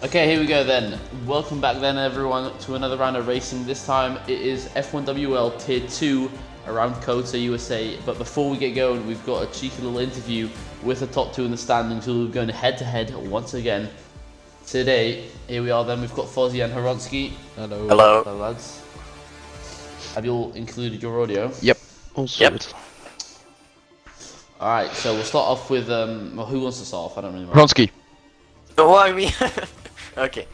Okay, here we go then. Welcome back then everyone to another round of racing. This time it is F1Wl Tier 2 around Kota, USA. But before we get going, we've got a cheeky little interview with the top two in the standings who are going head to head once again. Today, here we are then, we've got Fozzie and Horonsky. Hello. Hello. Hello lads. Have you all included your audio? Yep. All sorted. Alright, so we'll start off with, well, who wants to start off? I don't really know. Vronsky. Why me? Okay.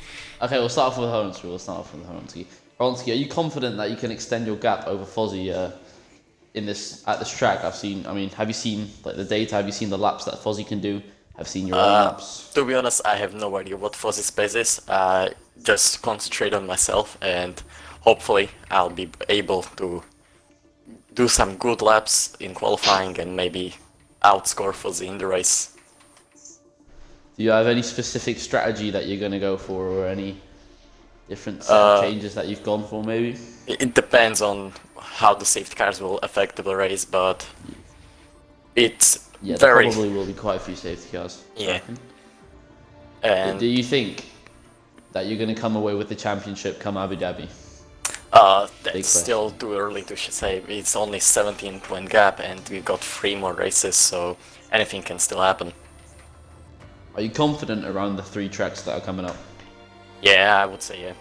Okay, we'll start off with Horonsky. Horonsky, are you confident that you can extend your gap over Fozzie at this track? Have you seen like the data? Have you seen the laps that Fozzie can do? Have seen your own laps? To be honest, I have no idea what Fozzie's pace is. Just concentrate on myself, and hopefully I'll be able to do some good laps in qualifying and maybe outscore Fozzie in the race. Do you have any specific strategy that you're going to go for, or any different changes that you've gone for, maybe? It depends on how the safety cars will affect the race, but it's there very... probably will be quite a few safety cars. Yeah. And do you think that you're going to come away with the championship come Abu Dhabi? that's still too early to say. It's only 17-point gap, and we've got 3 more races, so anything can still happen. Are you confident around the 3 tracks that are coming up? Yeah, I would say yeah.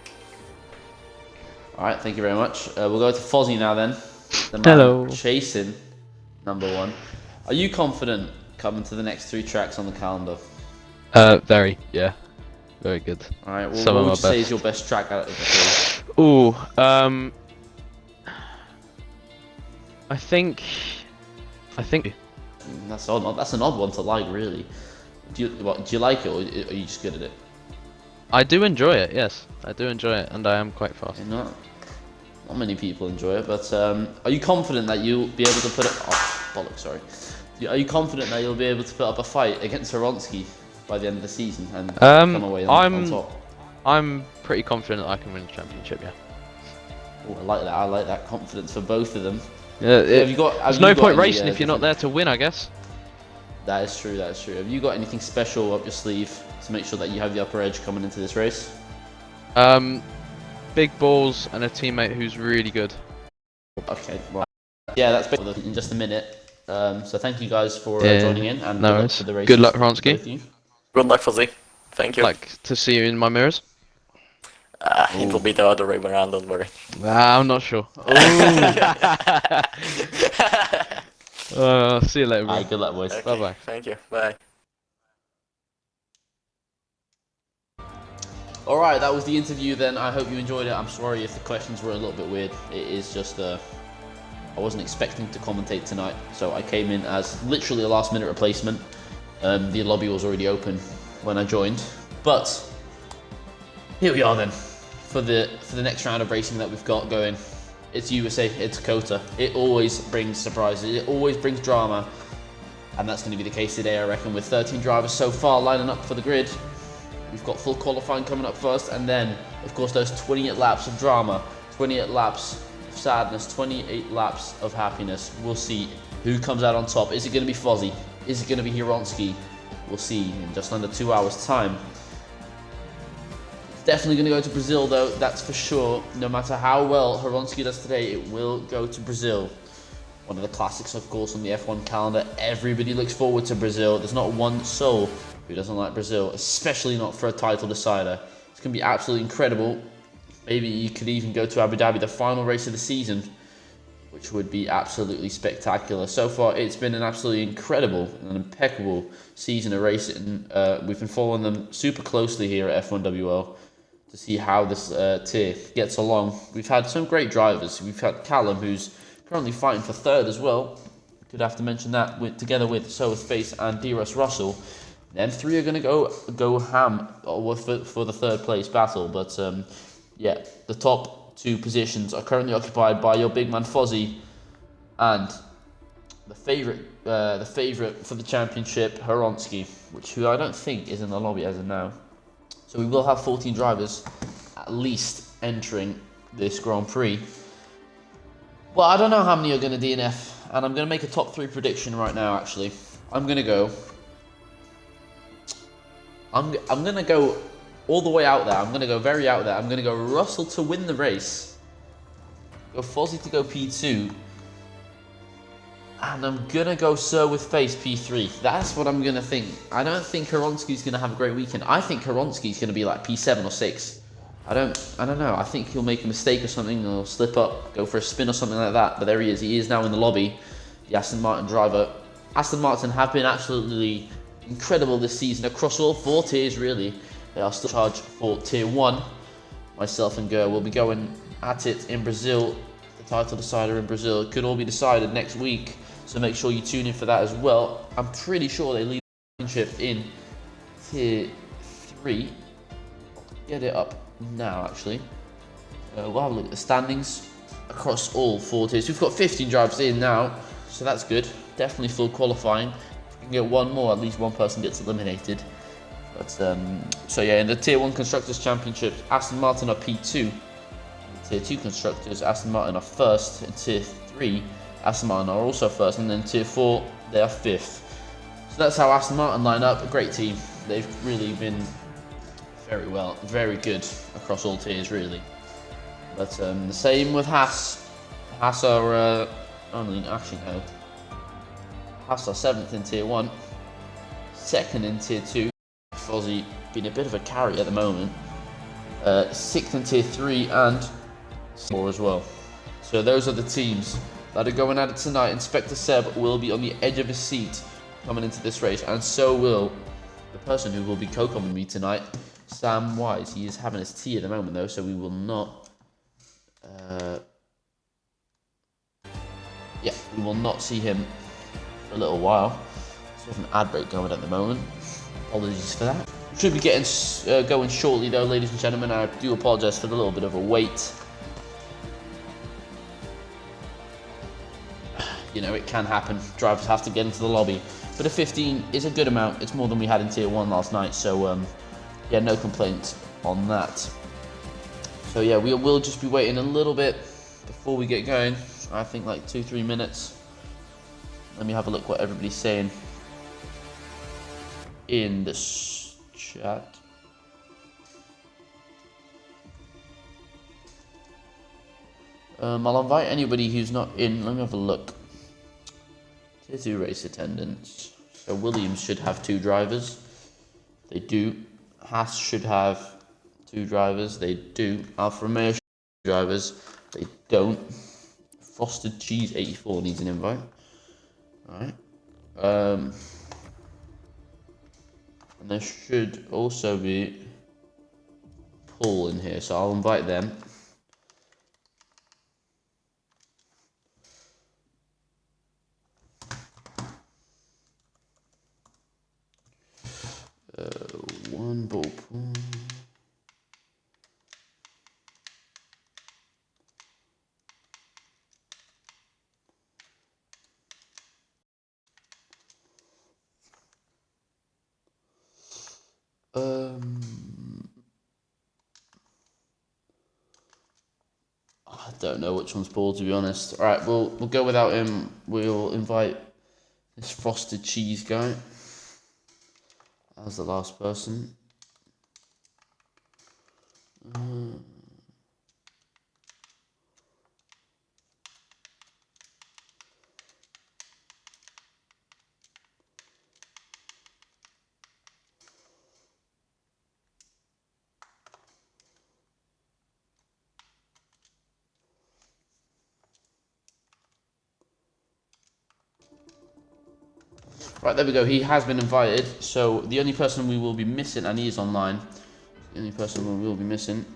Alright, thank you very much. We'll go to Fozzie now then. The man Hello. chasing number 1. Are you confident coming to the next 3 tracks on the calendar? Very. Yeah. Very good. Alright, well, Some what of would my you say best. is your best track out of the 3? Ooh. I think. That's odd. That's an odd one to like, really. Do you like it, or are you just good at it? I do enjoy it. Yes, I do enjoy it, and I am quite fast. Not many people enjoy it, but are you confident that you'll be able to put it? Oh, bollocks! Sorry. Are you confident that you'll be able to put up a fight against Horonsky by the end of the season and come away on top? I'm pretty confident that I can win the championship. Yeah. Ooh, I like that. I like that confidence for both of them. Yeah. There's no point any, racing if you're not there to win, I guess. That is true. That is true. Have you got anything special up your sleeve to make sure that you have the upper edge coming into this race? Big balls and a teammate who's really good. Okay. Well, yeah, that's in just a minute. So thank you guys for joining in, and no good luck for the race. Good luck, Vronsky. Good luck, Fozzie. Thank you. Like to see you in my mirrors. It will be the other way around, don't worry. I'm not sure. See you later, bro. Alright, good luck, boys. Okay, Bye bye. Thank you. Bye. Alright, that was the interview then. I hope you enjoyed it. I'm sorry if the questions were a little bit weird. It is just, I wasn't expecting to commentate tonight, so I came in as literally a last minute replacement. The lobby was already open when I joined. But here we are then, for the next round of racing that we've got going. It's USA, it's Kota. It always brings surprises, it always brings drama. And that's going to be the case today, I reckon, with 13 drivers so far lining up for the grid. We've got full qualifying coming up first, and then, of course, those 28 laps of drama, 28 laps of sadness, 28 laps of happiness. We'll see who comes out on top. Is it going to be Fozzie? Is it going to be Horonsky? We'll see in just under 2 hours' time. Definitely going to go to Brazil, though, that's for sure. No matter how well Horonsky does today, it will go to Brazil. One of the classics, of course, on the F1 calendar. Everybody looks forward to Brazil. There's not one soul who doesn't like Brazil, especially not for a title decider. It's going to be absolutely incredible. Maybe you could even go to Abu Dhabi, the final race of the season, which would be absolutely spectacular. So far, it's been an absolutely incredible and impeccable season of racing. We've been following them super closely here at F1WL. To see how this tier gets along. We've had some great drivers. We've had Callum, who's currently fighting for 3rd as well. Could have to mention that together with Soa Space and DRS Russell. Them 3 are going to go ham for the 3rd place battle. But yeah, the top 2 positions are currently occupied by your big man Fozzie and the favourite for the championship, Horonsky, who I don't think is in the lobby as of now. So we will have 14 drivers at least entering this Grand Prix. Well, I don't know how many are going to DNF, and I'm going to make a top 3 prediction right now, actually. I'm going to go all the way out there. I'm going to go very out there. I'm going to go Russell to win the race. Go Fozzie to go P2. And I'm going to go Sir with Face P3. That's what I'm going to think. I don't think Horonsky's going to have a great weekend. I think Horonsky's going to be like P7 or 6. I don't know. I think he'll make a mistake or something, or slip up, go for a spin or something like that. But there he is. He is now in the lobby, the Aston Martin driver. Aston Martin have been absolutely incredible this season across all 4 tiers, really. They are still charged for Tier 1. Myself and Ger will be going at it in Brazil. The title decider in Brazil. It could all be decided next week, so make sure you tune in for that as well. I'm pretty sure they lead the championship in Tier 3. Get it up now, actually. We'll have a look at the standings across all 4 tiers. We've got 15 drivers in now, so that's good. Definitely full qualifying. If we can get one more, at least one person gets eliminated. But so yeah, in the Tier 1 Constructors Championship, Aston Martin are P2. In the Tier 2 Constructors, Aston Martin are first. In Tier 3, Aston Martin are also first. And then Tier 4, they are 5th. So that's how Aston Martin line up. A great team. They've really been very good across all tiers, really. But the same with Haas. Haas are actually no. Haas are 7th in Tier 1, 2nd in Tier 2. Fozzie being a bit of a carry at the moment. 6th in Tier 3 and 4 as well. So those are the teams that are going at it tonight. Inspector Seb will be on the edge of his seat coming into this race, and so will the person who will be co-commenting me tonight, Sam Wise. He is having his tea at the moment though, so we will not we will not see him for a little while. So we have an ad break going at the moment. Apologies for that. We should be getting going shortly though, ladies and gentlemen. I do apologise for the little bit of a wait. You know, it can happen. Drivers have to get into the lobby. But a 15 is a good amount. It's more than we had in Tier 1 last night. So, yeah, no complaints on that. So, yeah, we will just be waiting a little bit before we get going. I think like 2-3 minutes. Let me have a look what everybody's saying in the chat. I'll invite anybody who's not in. Let me have a look. Tier 2 race attendance. So Williams should have 2 drivers. They do. Haas should have 2 drivers. They do. Alfa Romeo should have 2 drivers. They don't. Frosted Cheese 84 needs an invite. Alright. And there should also be Paul in here, so I'll invite them. One ball pool. I don't know which one's Paul, to be honest. All right, we'll go without him. We'll invite this frosted cheese guy as the last person. Right, there we go. He has been invited. So the only person we will be missing, and he is online, the only person we will be missing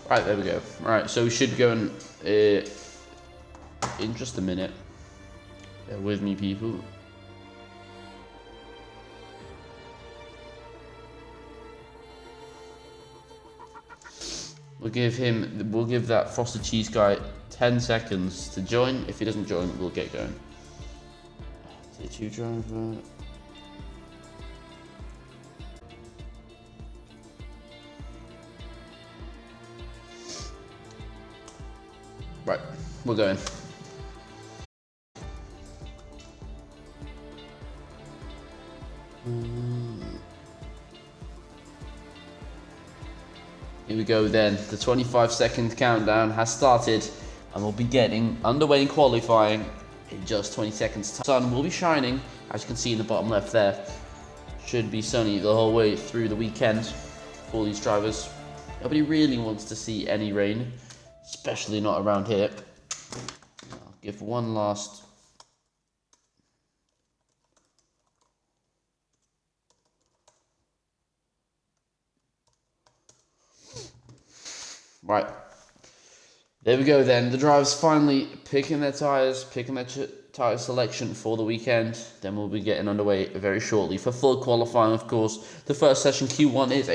Right, there we go. Right, so we should go in just a minute. Bear with me, people. We'll give that frosted cheese guy 10 seconds to join. If he doesn't join, we'll get going. Tier 2 driver. Right, we're going. Here we go then. The 25-second countdown has started and we'll be getting underway in qualifying in just 20 seconds. The sun will be shining, as you can see in the bottom left there. Should be sunny the whole way through the weekend for these drivers. Nobody really wants to see any rain, especially not around here. I'll give one last... Right, there we go then. The drivers finally picking their tyres, picking their tyre selection for the weekend. Then we'll be getting underway very shortly for full qualifying, of course. The first session, Q1, is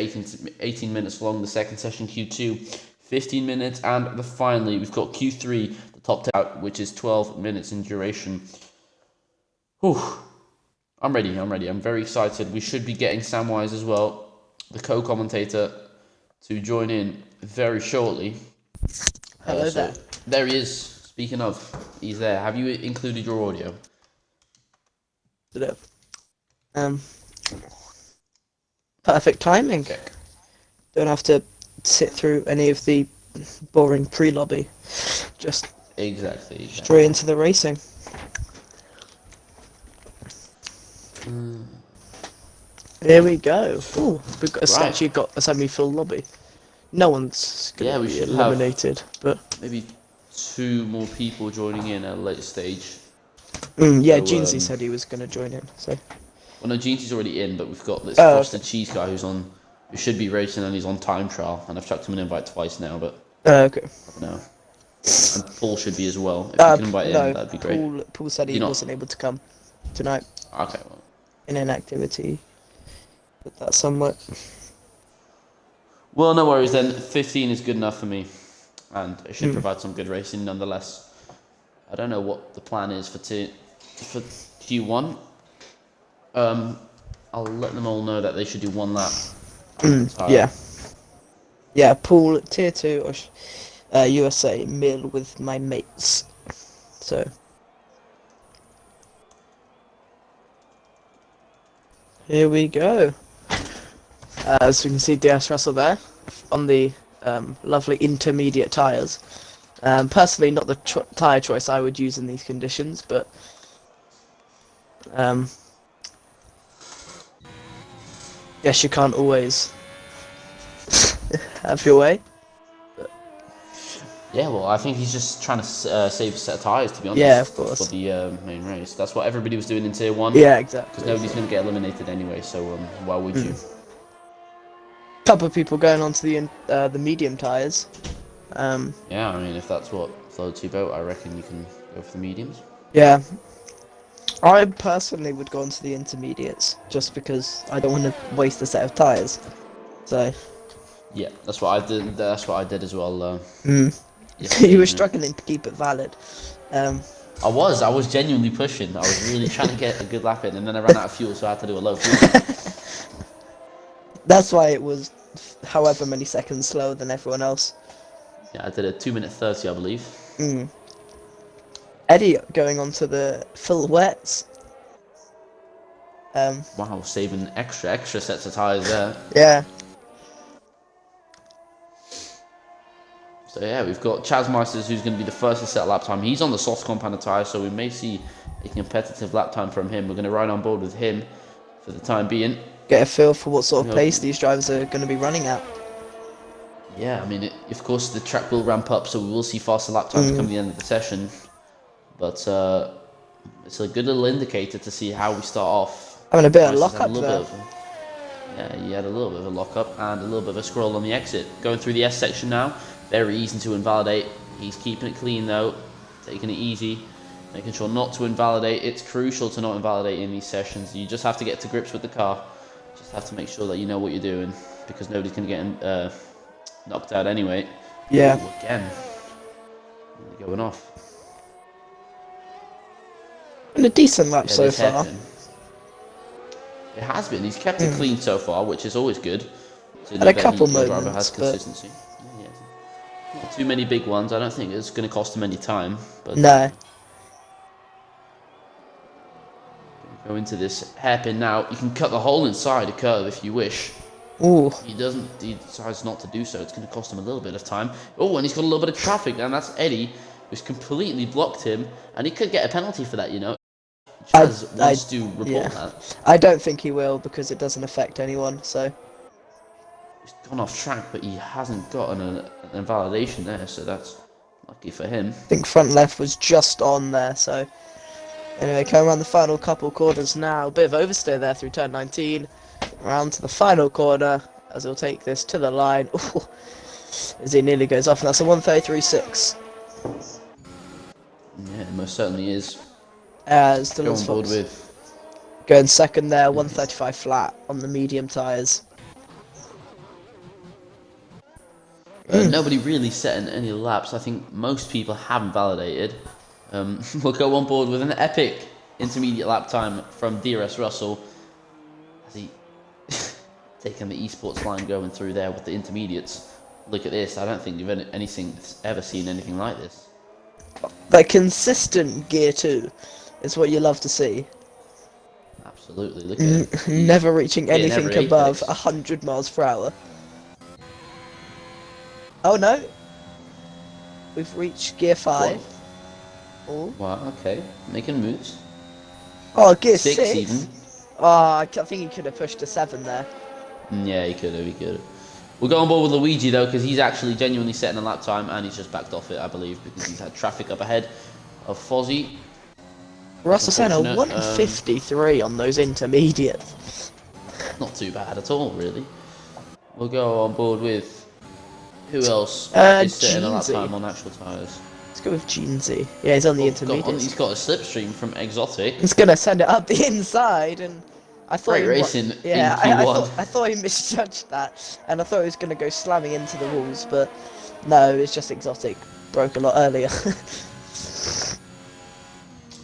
18 minutes long. The second session, Q2, 15 minutes. And finally, we've got Q3, the top 10 out, which is 12 minutes in duration. Whew. I'm ready. I'm very excited. We should be getting Samwise as well, the co-commentator, to join in very shortly. Hello there. There he is. Speaking of, he's there. Have you included your audio? Perfect timing. Okay. Don't have to sit through any of the boring pre-lobby. Just Exactly. straight into the racing. Here we go. Ooh, we've got actually got a semi-full lobby. No one's gonna we be should eliminated, but maybe 2 more people joining in at a later stage. yeah, So, Jeansy said he was gonna join in. So Well, no, Jeansy's already in, but we've got this frosted cheese guy who should be racing, and he's on time trial, and I've chucked him an invite twice now, but okay. I don't know. And Paul should be as well. If you can invite in, that'd be great. Paul said he wasn't able to come tonight Okay. Well. in an activity. Put that somewhere. Well, no worries then. 15 is good enough for me, and it should provide some good racing nonetheless. I don't know what the plan is for Q1. I'll let them all know that they should do 1 lap. Yeah, Pool Tier 2 or USA meal with my mates. So here we go. As you can see, DS Russell there on the lovely intermediate tyres. Personally, not the tyre choice I would use in these conditions, but guess you can't always have your way. Yeah, well, I think he's just trying to save a set of tyres, to be honest. Yeah, of course. For the main race. That's what everybody was doing in Tier 1. Yeah, exactly. Because nobody's going to get eliminated anyway, so why would you? Couple of people going onto the medium tyres. Yeah, I mean, if that's what floats your boat, I reckon you can go for the mediums. Yeah. I personally would go onto the intermediates, just because I don't want to waste a set of tyres. So... Yeah, that's what I did. That's what I did as well. You were struggling to keep it valid. I was genuinely pushing. I was really trying to get a good lap in, and then I ran out of fuel, so I had to do a low fuel. That's why it was however many seconds slower than everyone else. Yeah, I did a 2:30, I believe. Eddie going on to the full wets. Wow, saving extra sets of tyres there. Yeah. So yeah, we've got Chaz Meisters, who's going to be the first to set a lap time. He's on the soft compound tyre, so we may see a competitive lap time from him. We're going to ride on board with him for the time being. Get a feel for what sort of pace these drivers are going to be running at. Yeah, I mean, of course, the track will ramp up, so we will see faster lap times come the end of the session. But it's a good little indicator to see how we start off. Having a bit of lock-up there. Yeah, he had a little bit of a lock-up and a little bit of a scroll on the exit. Going through the S section now. Very easy to invalidate. He's keeping it clean though, taking it easy, making sure not to invalidate. It's crucial to not invalidate in these sessions. You just have to get to grips with the car. Just have to make sure that you know what you're doing, because nobody's going to get knocked out anyway. Yeah. Ooh, again, really going off. And a decent lap so far. It has been. He's kept it clean so far, which is always good. Had a couple moments, driver has consistency. Not too many big ones. I don't think it's going to cost him any time. But No. go into this hairpin now. You can cut the hole inside a curve if you wish. Ooh. He doesn't. He decides not to do so. It's going to cost him a little bit of time. Oh, and he's got a little bit of traffic, and that's Eddie, who's completely blocked him, and he could get a penalty for that. You know, Chaz wants to report that. I don't think he will because it doesn't affect anyone. So He's gone off track, but he hasn't gotten an invalidation there, so that's lucky for him. I think front left was just on there. So anyway, coming around the final couple corners now. Bit of oversteer there through turn 19. Round to the final corner as he'll take this to the line. Ooh, as he nearly goes off, and that's a 1:33.6. Yeah, it most certainly is. As Go Dylan's on board Fox with. going second there, 1:35 flat on the medium tyres. Nobody really setting any laps. I think most people haven't validated. We'll go on board with an epic intermediate lap time from DRS Russell as he taking the esports line going through there with the intermediates. Look at this. I don't think you've ever seen anything like this. That consistent gear 2 is what you love to see. Absolutely. Look at it. Never reaching Yeah, anything never above apex. 100 miles per hour. Oh no! We've reached gear 5. Oh, Wow, okay. Making moves. oh gear 6 6? even. Oh, I think he could have pushed to 7 there. Yeah, he could have. We'll go on board with Luigi though, because he's actually genuinely setting a lap time, and he's just backed off it, I believe, because he's had traffic up ahead of Fozzie. Russell Senna, Unfortunate, 153 on those intermediates. Not too bad at all, really. We'll go on board with who else is setting a lap Jeansy. time on actual tyres. Let's go with Jeansy. Yeah, he's on the intermediates. He's got a slipstream from Exotic. He's gonna send it up the inside, and I thought Great he racing yeah, in I Q1. thought he misjudged that, and I thought he was gonna go slamming into the walls, but no, it's just Exotic broke a lot earlier.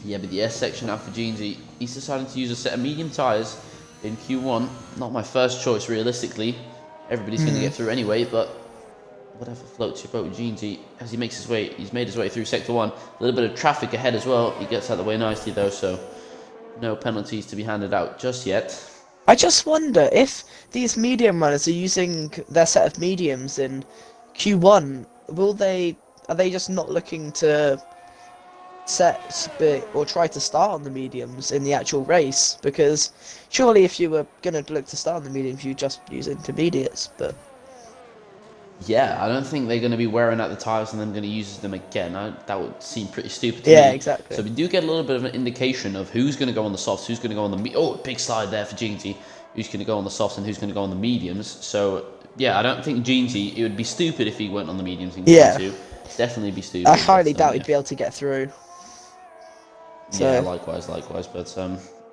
Yeah, but the S section now for Jeansy. He's decided to use a set of medium tyres in Q1. Not my first choice, realistically. Everybody's going to get through anyway, but whatever floats your boat with Jeansy. As he's made his way through Sector 1. A little bit of traffic ahead as well. He gets out of the way nicely though, so no penalties to be handed out just yet. I just wonder if these medium runners are using their set of mediums in Q1. Are they just not looking to or try to start on the mediums in the actual race? Because surely if you were going to look to start on the mediums, you just use intermediates. But Yeah, I don't think they're going to be wearing out the tyres and then going to use them again. That would seem pretty stupid to me. yeah, exactly. So we do get a little bit of an indication of who's going to go on the softs, who's going to go on the... Oh, big slide there for Jeansy. Who's going to go on the softs and who's going to go on the mediums. So, yeah, I don't think Jeansy... It would be stupid if he went on the mediums in Q2. Definitely be stupid. I highly doubt yeah. he'd be able to get through. So. Yeah, likewise. But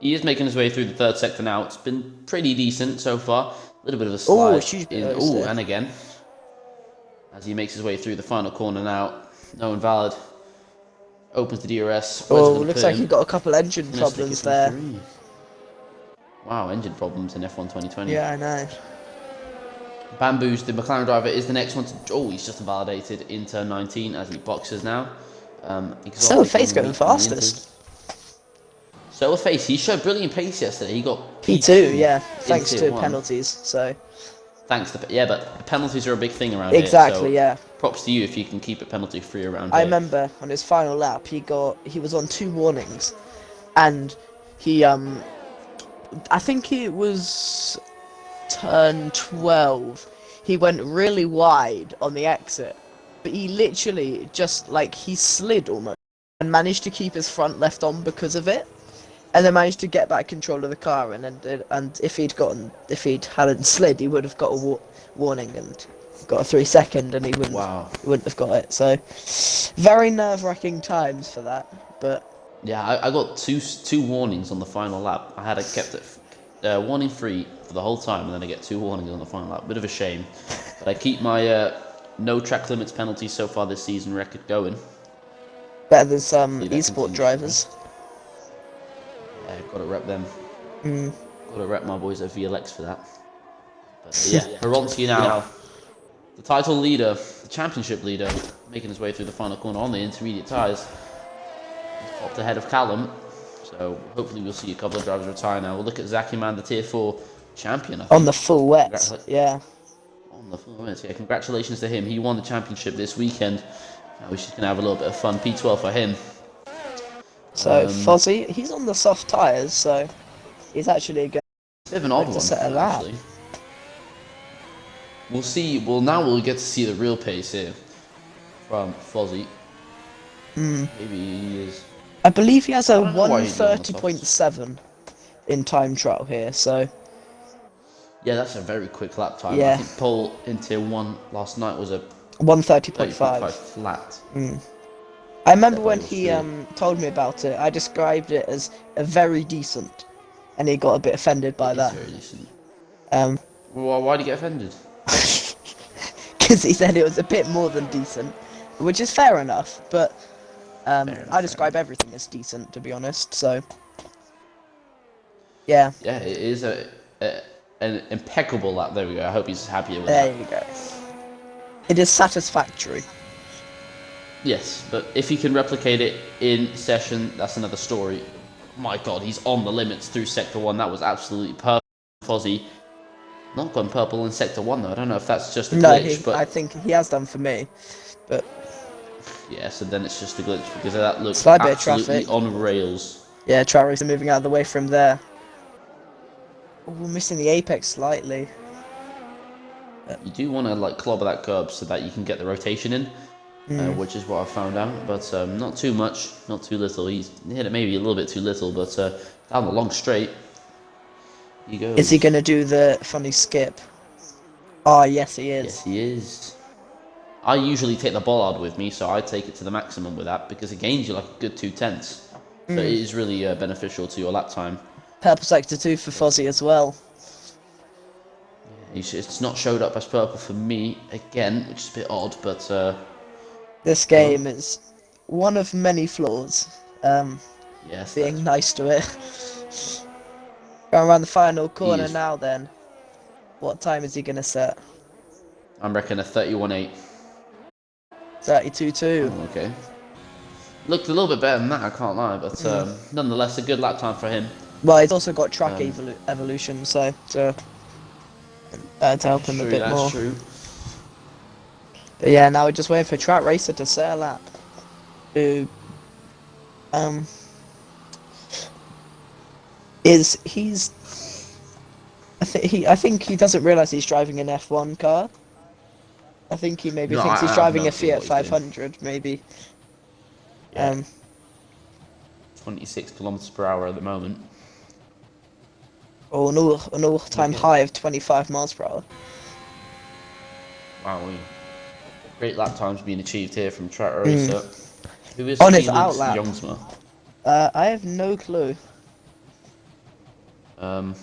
he is making his way through the third sector now. It's been pretty decent so far. A little bit of a slide. Oh, huge bit of oversteer. And again. As he makes his way through the final corner now. No invalid. Opens the DRS. Oh, looks like he got a couple engine problems there. Wow, engine problems in F1 2020. Yeah, I know. Bamboos, the McLaren driver, is the next one to... Oh, he's just invalidated in turn 19 as he boxes now. So Face going fastest. So Face, he showed brilliant pace yesterday. He got P2, yeah, thanks in to Tier 1. penalties. So Thanks to... Yeah, but penalties are a big thing around exactly, here. So yeah. props to you if you can keep it penalty free around I here. remember on his final lap, he was on 2 warnings, and he I think it was turn 12. He went really wide on the exit, but he literally just he slid almost and managed to keep his front left on because of it, and then managed to get back control of the car. And if he hadn't slid, he would have got a warning and got a 3-second, and he wouldn't have got it. So very nerve-wracking times for that, but. Yeah, I got two warnings on the final lap. I had kept it warning free for the whole time, and then I get 2 warnings on the final lap. Bit of a shame, but I keep my no track limits penalties so far this season record going. Better than some esport drivers. Yeah, got to rep them. Got to rep my boys at VLX for that. But yeah, Horonsky now the title leader, the championship leader, making his way through the final corner on the intermediate tyres. He's popped ahead of Callum, so hopefully we'll see a couple of drivers retire now. We'll look at Zaki Man, the Tier 4 champion, I think. On the full wet, yeah. On the full wet, yeah. Congratulations to him. He won the championship this weekend. Now we're just going to have a little bit of fun. P12 for him. So, Fozzie, he's on the soft tyres, so he's actually going bit of an odd to one, set a lap. actually. We'll see. Well, now we'll get to see the real pace here from Fozzie. Maybe he is. I believe he has a don't know why he's doing the softs. 1:30.7 in time trial here, so Yeah, that's a very quick lap time. Yeah. I think pole in Tier 1 last night was a 1:30.5. 30.5 flat. I remember when was he good. told me about it, I described it as a very decent, and he got a bit offended by It's that. very decent. Well, Why did he get offended? because he said it was a bit more than decent, which is fair enough, but I describe everything as decent, to be honest, so yeah. Yeah, it is an impeccable lap. There we go. I hope he's happier with There that. you go. It is satisfactory. Yes, but if he can replicate it in session, that's another story. My God, he's on the limits through Sector 1. That was absolutely perfect. Fozzie not gone purple in Sector 1 though. I don't know if that's just a glitch, but I think he has done for me, but yeah, so then it's just a glitch because that looks Slight bit of absolutely traffic. on rails. yeah, track racer moving out of the way from there. Oh, we're missing the apex slightly. You do want to like clobber that curb so that you can get the rotation in, which is what I found out. But not too much, not too little. He's hit it maybe a little bit too little, but down the long straight, he goes. Is he going to do the funny skip? Oh, yes, he is. Yes, he is. I usually take the bollard with me, so I take it to the maximum with that because it gains you like a good 2/10. So it is really beneficial to your lap time. Purple sector 2 for Fozzie as well. It's not showed up as purple for me again, which is a bit odd, but This game is one of many flaws. yes, Being nice to it. Going around the final corner is. now then. What time is he going to set? I'm reckoning a 31.8. 32.2. Oh, okay. Looked a little bit better than that, I can't lie, but nonetheless, a good lap time for him. Well, he's also got track evolution, so to help him a bit that's more. true. But yeah, now we're just waiting for Track Racer to set a lap. Who, I think he doesn't realise he's driving an F1 car. I think he maybe No, thinks I he's have driving no a clue Fiat what he's doing. 500, maybe. Yeah. 26 kilometers per hour at the moment. Or an all-time Okay. high of 25 miles per hour. Wow, great lap times being achieved here from Track Racer. Who is On his Felix outlap. Jongsma? I have no clue. Okay,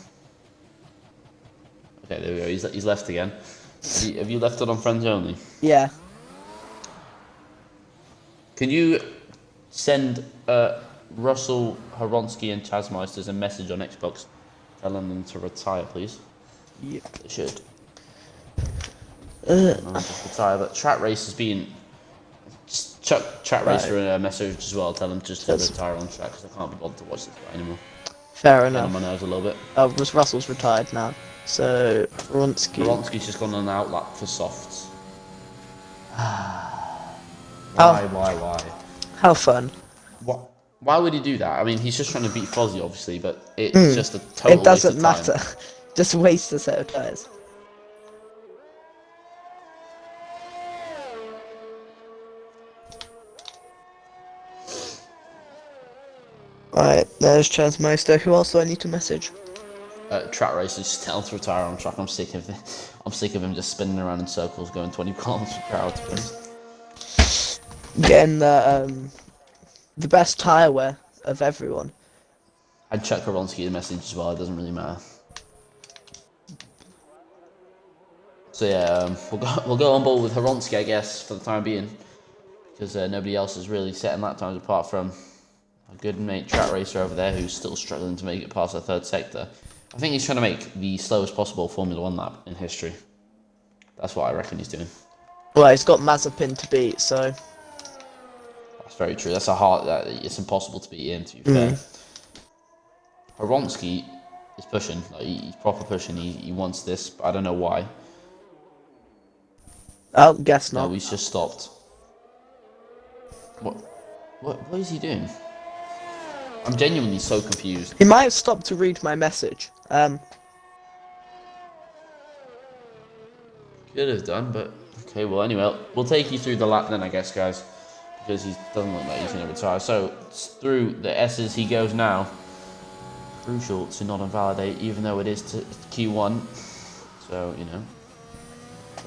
there we go. He's left again. Have you left it on friends only? Yeah. Can you send Russell Horonsky and Chaz Meisters a message on Xbox telling them to retire, please? Yep. They should. No, just retire. But Track Race has been. Just chuck Track Racer a message as well. Tell them just to retire on track because I can't be bothered to watch this guy anymore. Fair Get on enough. my nerves a little bit. Russell's retired now. So, Vronsky. Horonsky's just gone on an outlap for softs. Oh. Why? How fun. What? Why would he do that? I mean, he's just trying to beat Fozzie, obviously, but it's just a total It doesn't waste of time. matter. Just waste a set of tyres. Right, there's Chasmeister. Who else do I need to message? Track Racer, just tell him to retire on track. I'm sick of it. I'm sick of him just spinning around in circles, going 20 kilometers per hour. To be honest. Getting the best tyre wear of everyone. I'd check Horonsky a message as well. It doesn't really matter. So yeah, we'll go on board with Horonsky, I guess, for the time being, because nobody else is really setting lap times apart from a good mate Track Racer over there, who's still struggling to make it past the third sector. I think he's trying to make the slowest possible Formula 1 lap in history. That's what I reckon he's doing. Well, he's got Mazepin to beat, so That's very true. That's a hard. It's impossible to beat him. To be fair, Horonsky is pushing. Like, he's proper pushing. He wants this, but I don't know why. I'll guess not. No, he's just stopped. What is he doing? I'm genuinely so confused. He might have stopped to read my message. Could have done, but okay. Well, anyway, we'll take you through the lap then, I guess, guys, because he doesn't look like he's going to retire. So through the S's he goes now. Crucial to not invalidate, even though it is to Q1. So you know,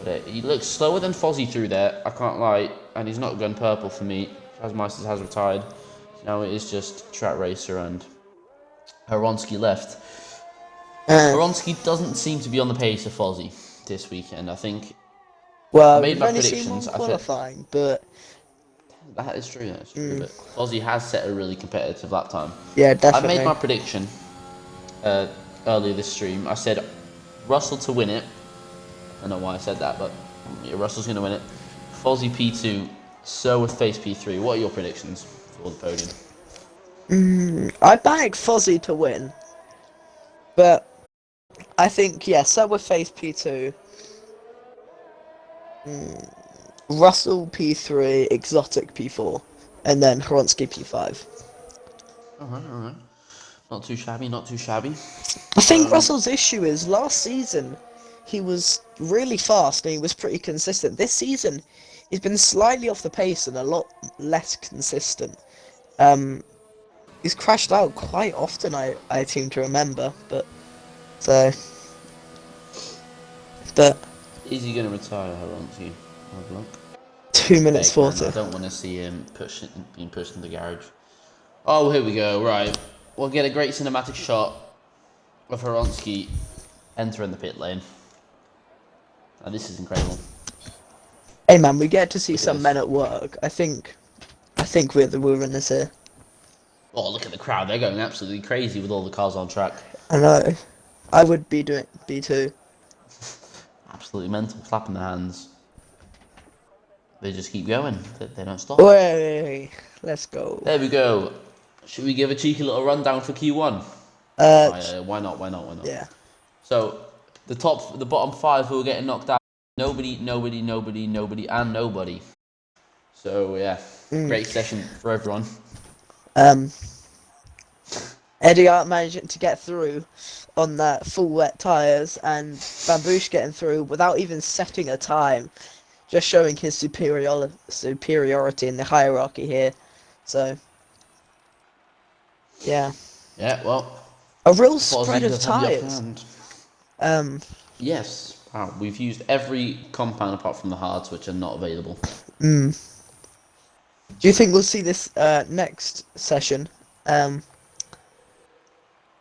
but he looks slower than Fozzie through there. I can't lie, and he's not gone purple for me. Kazmeisters has retired. Now it is just Track Racer and Horonsky left. Horonsky doesn't seem to be on the pace of Fozzie this weekend. I think. Well, I made we've my only seen predictions. one qualifying, but That is true. That's true. But Fozzie has set a really competitive lap time. yeah, I definitely. made my prediction earlier this stream. I said Russell to win it. I don't know why I said that, but yeah, Russell's going to win it. Fozzie P2, so with Face P3. What are your predictions for the podium? I back Fozzie to win, but I think so with Face P2, Russell P3, Exotic P4, and then Horonsky P5. Alright. Not too shabby, not too shabby. I think Russell's issue is last season he was really fast and he was pretty consistent. This season he's been slightly off the pace and a lot less consistent. He's crashed out quite often, I seem to remember, but Is he going to retire, Horonsky? Have a look. 2 minutes Big man, 40. I don't want to see him being pushed in the garage. Oh, here we go. Right, we'll get a great cinematic shot of Horonsky entering the pit lane. Now, this is incredible. Hey man, we get to see Look at some this. men at work. I think we're the winners here. Oh, look at the crowd. They're going absolutely crazy with all the cars on track. I know. I would be doing B2. Absolutely mental, clapping their hands. They just keep going. They don't stop. Way, let's go. There we go. Should we give a cheeky little rundown for Q1? Why not? Yeah. So, the bottom 5 who are getting knocked out. Nobody, and nobody. So, yeah. Great session for everyone. Eddie Art managing to get through on that full wet tyres, and Bamboosh getting through without even setting a time, just showing his superiority in the hierarchy here. So, yeah, Yeah, well, a real Fozzie spread of does have the upper tyres. hand. Yes. Wow, we've used every compound apart from the hards, which are not available. Do you think we'll see this next session?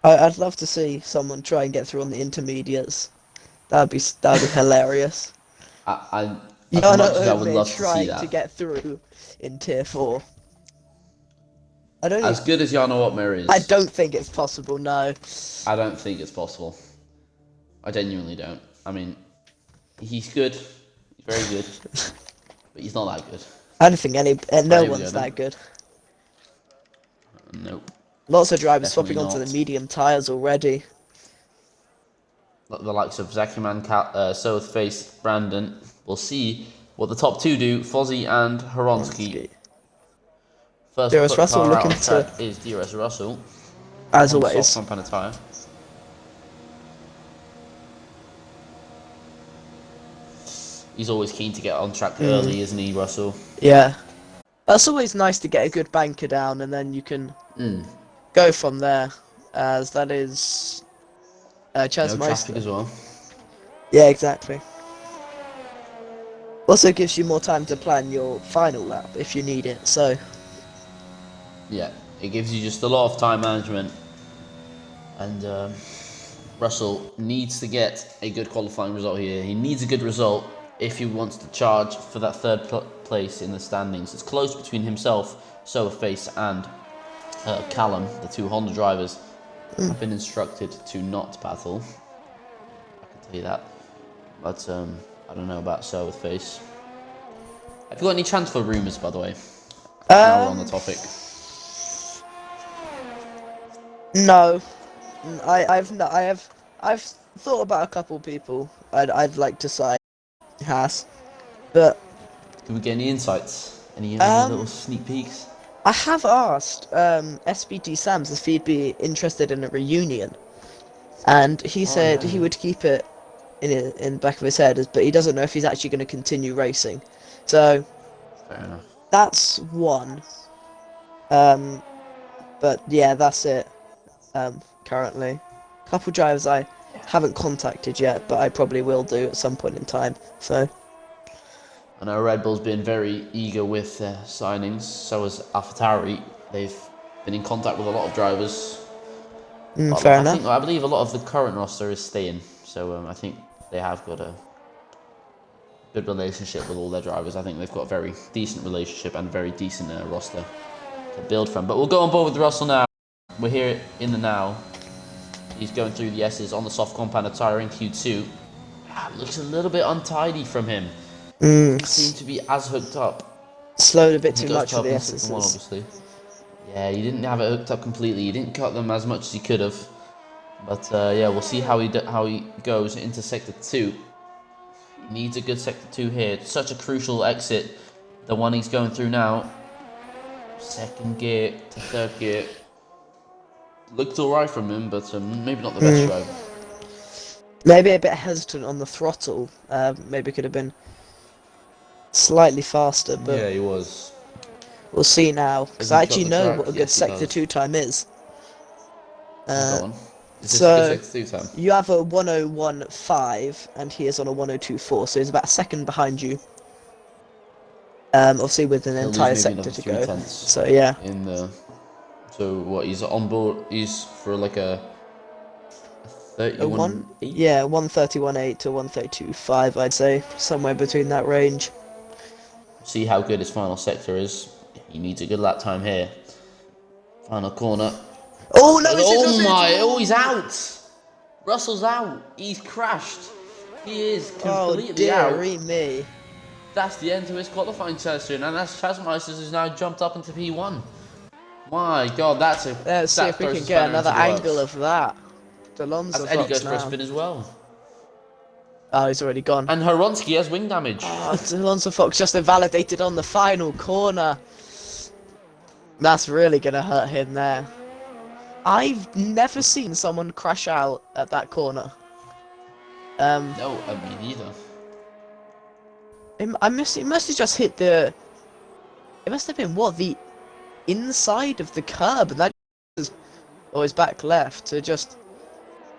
I'd love to see someone try and get through on the intermediates. That'd be hilarious. As much as I would love to see trying that. to get through in tier 4. As good as Jano Otmer is, I don't think it's possible. No. I don't think it's possible. I genuinely don't. I mean, he's good. He's very good. But he's not that good. I don't think no Here we one's go, that then. good. Nope. Lots of drivers Definitely swapping onto not. the medium tyres already. The likes of Zakiman, Southface, Brandon. We'll see what the top 2 do. Fozzie and Horonsky. First DRS Russell car looking out of track is DRS Russell. As on always. soft compound tyre. He's always keen to get on track early, isn't he, Russell? Yeah. That's always nice to get a good banker down, and then you can go from there. As that is No Chaz traffic as well. Yeah, exactly. Also gives you more time to plan your final lap if you need it. So Yeah, it gives you just a lot of time management. And Russell needs to get a good qualifying result here. He needs a good result if he wants to charge for that third place in the standings. It's close between himself, Soaface, and Callum, the 2 Honda drivers. I've been instructed to not battle. I can tell you that. But I don't know about so with face. Have you got any transfer rumours, by the way? Now we're on the topic. No, I've thought about a couple people I'd like to sign Haas, but Did we get any insights? Any little sneak peeks? I have asked SBT Sams if he'd be interested in a reunion, and he said he would keep it in the back of his head, but he doesn't know if he's actually going to continue racing. So Fair enough. that's one. But yeah, that's it. Currently, couple drivers I haven't contacted yet, but I probably will do at some point in time. So I know Red Bull's been very eager with their signings. So has AlphaTauri. They've been in contact with a lot of drivers. fair enough. I believe a lot of the current roster is staying. So I think they have got a good relationship with all their drivers. I think they've got a very decent relationship and a very decent roster to build from. But we'll go on board with Russell now. We're here in the now. He's going through the S's on the soft compound tyre in Q2. Looks a little bit untidy from him. Doesn't seem to be as hooked up. Slowed a bit He too does much with the top in S's. second one, obviously. Yeah, he didn't have it hooked up completely. He didn't cut them as much as he could have. But yeah, we'll see how he goes into sector 2. He needs a good sector 2 here. It's such a crucial exit. The one he's going through now. Second gear to third gear. Looked alright from him, but maybe not the best driver. Maybe a bit hesitant on the throttle. Maybe could have been slightly faster, but Yeah, he was. we'll see now. Because I actually know what a good Yes, he sector does. 2 time is. Go on. Is this so- a good sector 2 time? You have a 101.5, and he is on a 102.4, so he's about a second behind you. Obviously with an He'll lose entire maybe sector another to 3 go. tenths. So yeah. In the so what he's on board, he's for like a 31 Yeah, 131.8 to 132.5, I'd say, somewhere between that range. See how good his final sector is. He needs a good lap time here. Final corner. Oh no! Oh my! Oh, he's out. Russell's out. He's crashed. He is completely out. dearie me! That's the end to his qualifying session, and that's Chasmeisters who's now jumped up into P1. My God, that's a. Let's see if we can get another angle of that. Alonso As Eddie Fox goes for a now. spin as well. Oh, he's already gone. And Horonsky has wing damage. Oh, Alonso Fox just invalidated on the final corner. That's really gonna hurt him there. I've never seen someone crash out at that corner. No, me neither. It must have just hit the. It must have been what, the inside of the curb, and that was always back left to just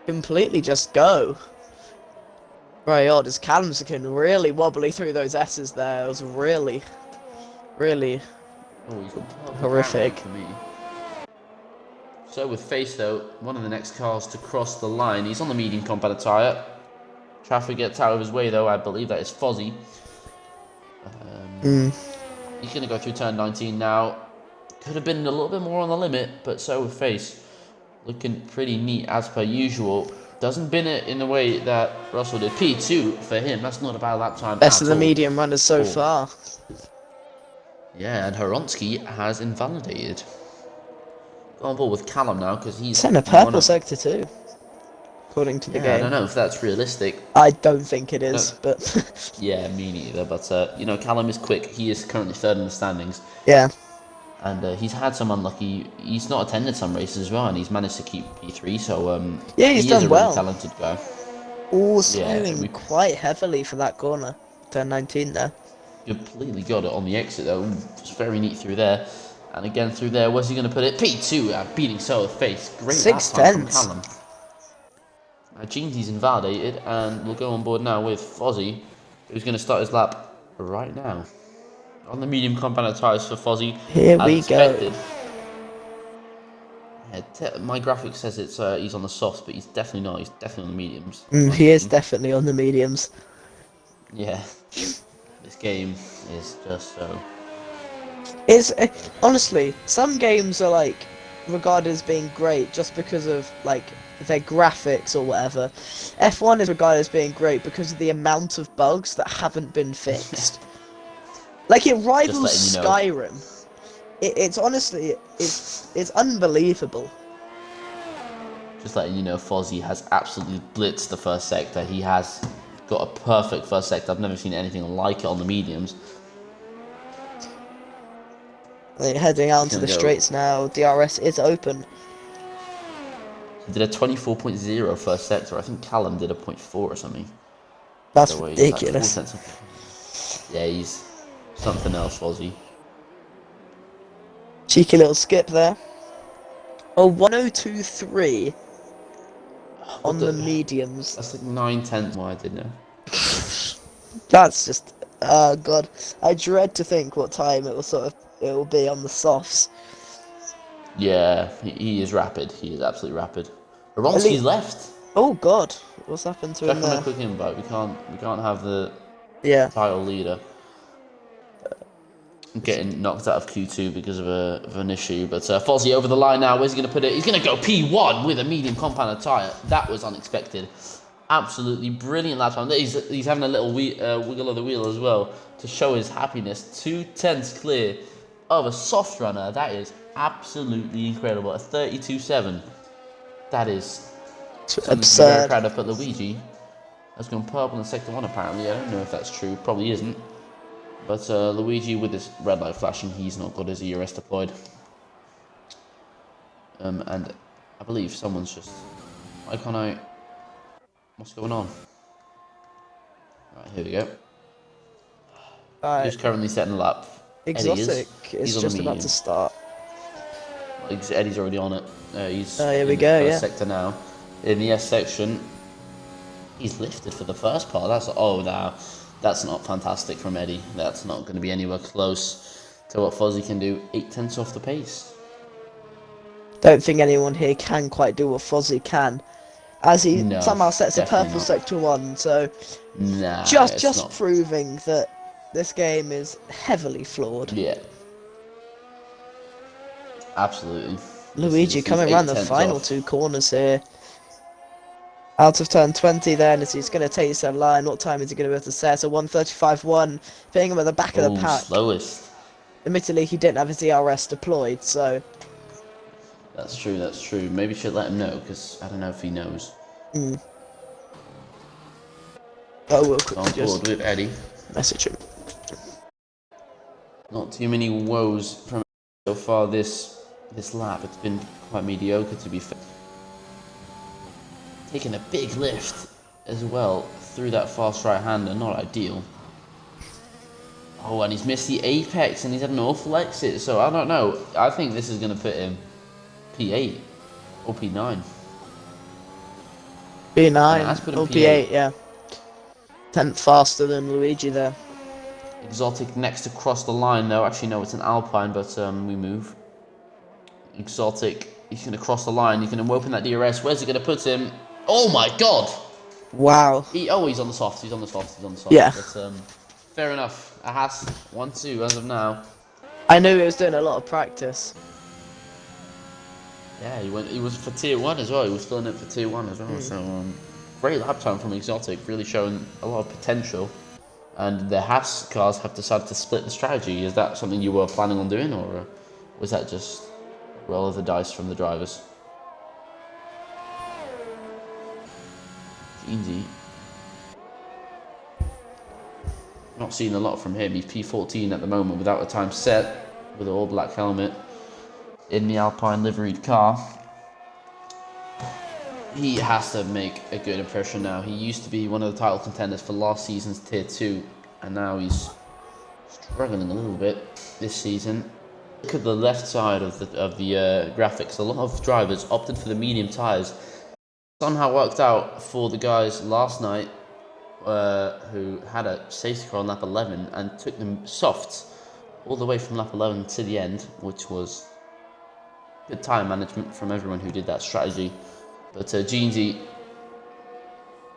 completely just go. Very odd. As Callum's looking really wobbly through those S's there. It was really, really Oh, he's horrific. for me. So with Face though, one of the next cars to cross the line. He's on the medium compound tyre. Traffic gets out of his way though. I believe that is Fozzie. He's going to go through turn 19 now. Could have been a little bit more on the limit, but so with Face. Looking pretty neat as per usual. Doesn't bin it in the way that Russell did. P2 for him. That's not a bad lap time. Best of the all. medium runners so far. Yeah, and Horonsky has invalidated. Go on board with Callum now because he's It's in a purple sector too, according to the I game. don't know if that's realistic. I don't think it is, but Yeah, me neither. But Callum is quick. He is currently third in the standings, yeah. and he's had some unlucky. He's not attended some races as well, and he's managed to keep P3. So Yeah, he's he done is a well. really talented guy. All Yeah, slowing we- quite heavily for that corner. Turn 19 there. Completely got it on the exit though. It's very neat through there, and again through there. Where's he going to put it? P2 beating Solar Face. Great lap Six time from tenths. Callum. Jeansy's invalidated, and we'll go on board now with Fozzie, who's going to start his lap right now. On the medium compound tyres for Fozzie. Here as we expected. Yeah, my graphic says it's he's on the softs, but he's definitely not. He's definitely on the mediums. He is definitely on the mediums. Yeah. This game is just so. Honestly, some games are like regarded as being great just because of like their graphics or whatever, F1 is regarded as being great because of the amount of bugs that haven't been fixed. Like, it rivals letting you know. Skyrim. It's honestly, it's unbelievable. Just letting you know, Fozzie has absolutely blitzed the first sector. He has got a perfect first sector. I've never seen anything like it on the mediums. They're heading out into the Gonna go. straights now. DRS is open. He did a 24.0 first sector. I think Callum did a 0.4 or something. That's So he's like ridiculous. yeah, he's something else, Fozzie. Cheeky little skip there. Oh, 102.3 on the mediums. That's like 9/10 more I did now. That's just, oh god. I dread to think what time it will be on the softs. Yeah, he is rapid. He is absolutely rapid. At Ronski's least- left. Oh god, what's happened to Check him on a there? quick invite. We can't have the Yeah. title leader getting knocked out of Q2 because of an issue. But Fozzie over the line now. Where's he going to put it? He's going to go P1 with a medium compounded tyre. That was unexpected. Absolutely brilliant lap time. He's having a little wiggle of the wheel as well to show his happiness. 2/10 clear of a soft runner. That is absolutely incredible. A 32.7. That is Absurd. very proud of. But Luigi has gone purple in sector 1 apparently. I don't know if that's true. Probably isn't. But Luigi, with his red light flashing, he's not got his ERS deployed. And I believe someone's just... Why can't I... What's going on? Right, here we go. He's currently setting the lap. Exotic He's is on just the about medium. to start. Eddie's already on it. He's Oh, here we in go, the yeah. first sector now. In the S section, he's lifted for the first part. That's not fantastic from Eddie. That's not going to be anywhere close to what Fozzie can do. 8/10 off the pace. Don't think anyone here can quite do what Fozzie can, as he No, somehow sets a definitely purple not. sector 1. So Nah, just it's not. proving that this game is heavily flawed. Yeah. Absolutely. Luigi coming around the 8/10 final off. 2 corners here. Out of turn 20 then, as he's going to take that line. What time is he going to be able to set? A 1:35.1, putting him at the back of the pack. Slowest. Admittedly, he didn't have his ERS deployed, so... That's true. Maybe you should let him know, because I don't know if he knows. Oh, we'll On quickly just board with Eddie. message him. Not too many woes from so far this lap. It's been quite mediocre, to be fair. Taking a big lift as well through that fast right-hander, not ideal. Oh, and he's missed the apex and he's had an awful exit, so I don't know. I think this is going to put him P8 or P9. P9 put him or P8, yeah. 10th faster than Luigi there. Exotic next to cross the line though. Actually, no, it's an Alpine, but we move. Exotic, he's going to cross the line. He's going to open that DRS. Where's he going to put him? Oh my god! Wow. He's on the soft. He's on the soft. Yeah. But fair enough. A Haas 1-2 as of now. I knew he was doing a lot of practice. Yeah, he was for tier 1 as well. He was filling it for tier 1 as well. So great lap time from Exotic, really showing a lot of potential. And the Haas cars have decided to split the strategy. Is that something you were planning on doing, or was that just roll of the dice from the drivers? Easy. Not seeing a lot from him. He's P14 at the moment without a time set, with an all black helmet in the Alpine liveried car. He has to make a good impression now. He used to be one of the title contenders for last season's tier 2, and now he's struggling a little bit this season. Look at the left side of the graphics. A lot of drivers opted for the medium tyres. Somehow worked out for the guys last night who had a safety car on lap 11 and took them softs all the way from lap 11 to the end, which was good time management from everyone who did that strategy. But Jeansy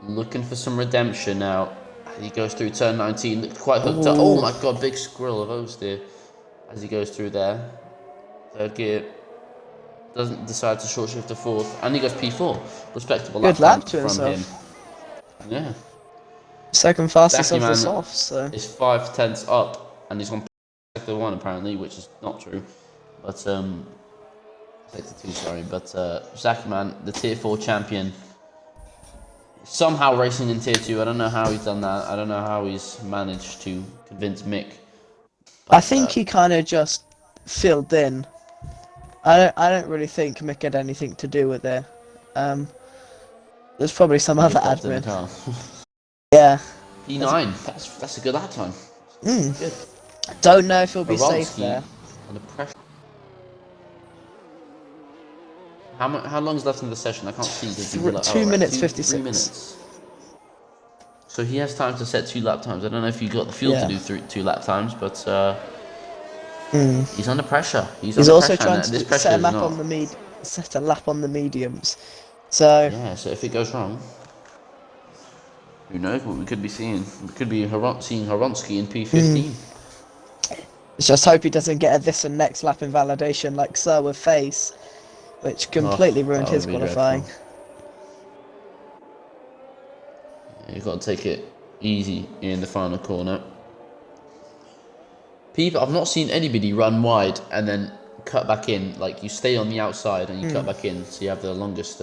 looking for some redemption now. He goes through turn 19, looked quite hooked up. Oh my god, big squirrel of oversteer as he goes through there. Third gear. doesn't decide to short shift to 4th, and he goes P4. Respectable Good lap lap time to from him. himself. Yeah. Second fastest Zaki, of the man, softs, so. is 5 tenths up, and he's on sector 1 apparently, which is not true. But sector 2, sorry. But Zaki, man, the tier 4 champion, somehow racing in tier 2. I don't know how he's done that. I don't know how he's managed to convince Mick. But, I think he kind of just filled in. I don't really think Mick had anything to do with it. There's probably some other popped in the admin. car. Yeah. P9. That's a good lap time. Good. Don't know if he'll be safe Aronsky there. under pressure. How long is left in the session? I can't see. 2 minutes 3 56. minutes. So he has time to set 2 lap times. I don't know if you got the fuel to do 2 lap times, but he's under pressure. He's also pressure, trying this to pressure set a is lap not- on the set a lap on the mediums. So Yeah, so if it goes wrong, who knows what we could be seeing? We could be seeing Horonsky in P15. let's just hope he doesn't get a this and next lap invalidation like Sir with face, which completely ruined that his would be qualifying. dreadful. Yeah, you've got to take it easy in the final corner. I've not seen anybody run wide and then cut back in. Like, you stay on the outside and you cut back in, so you have the longest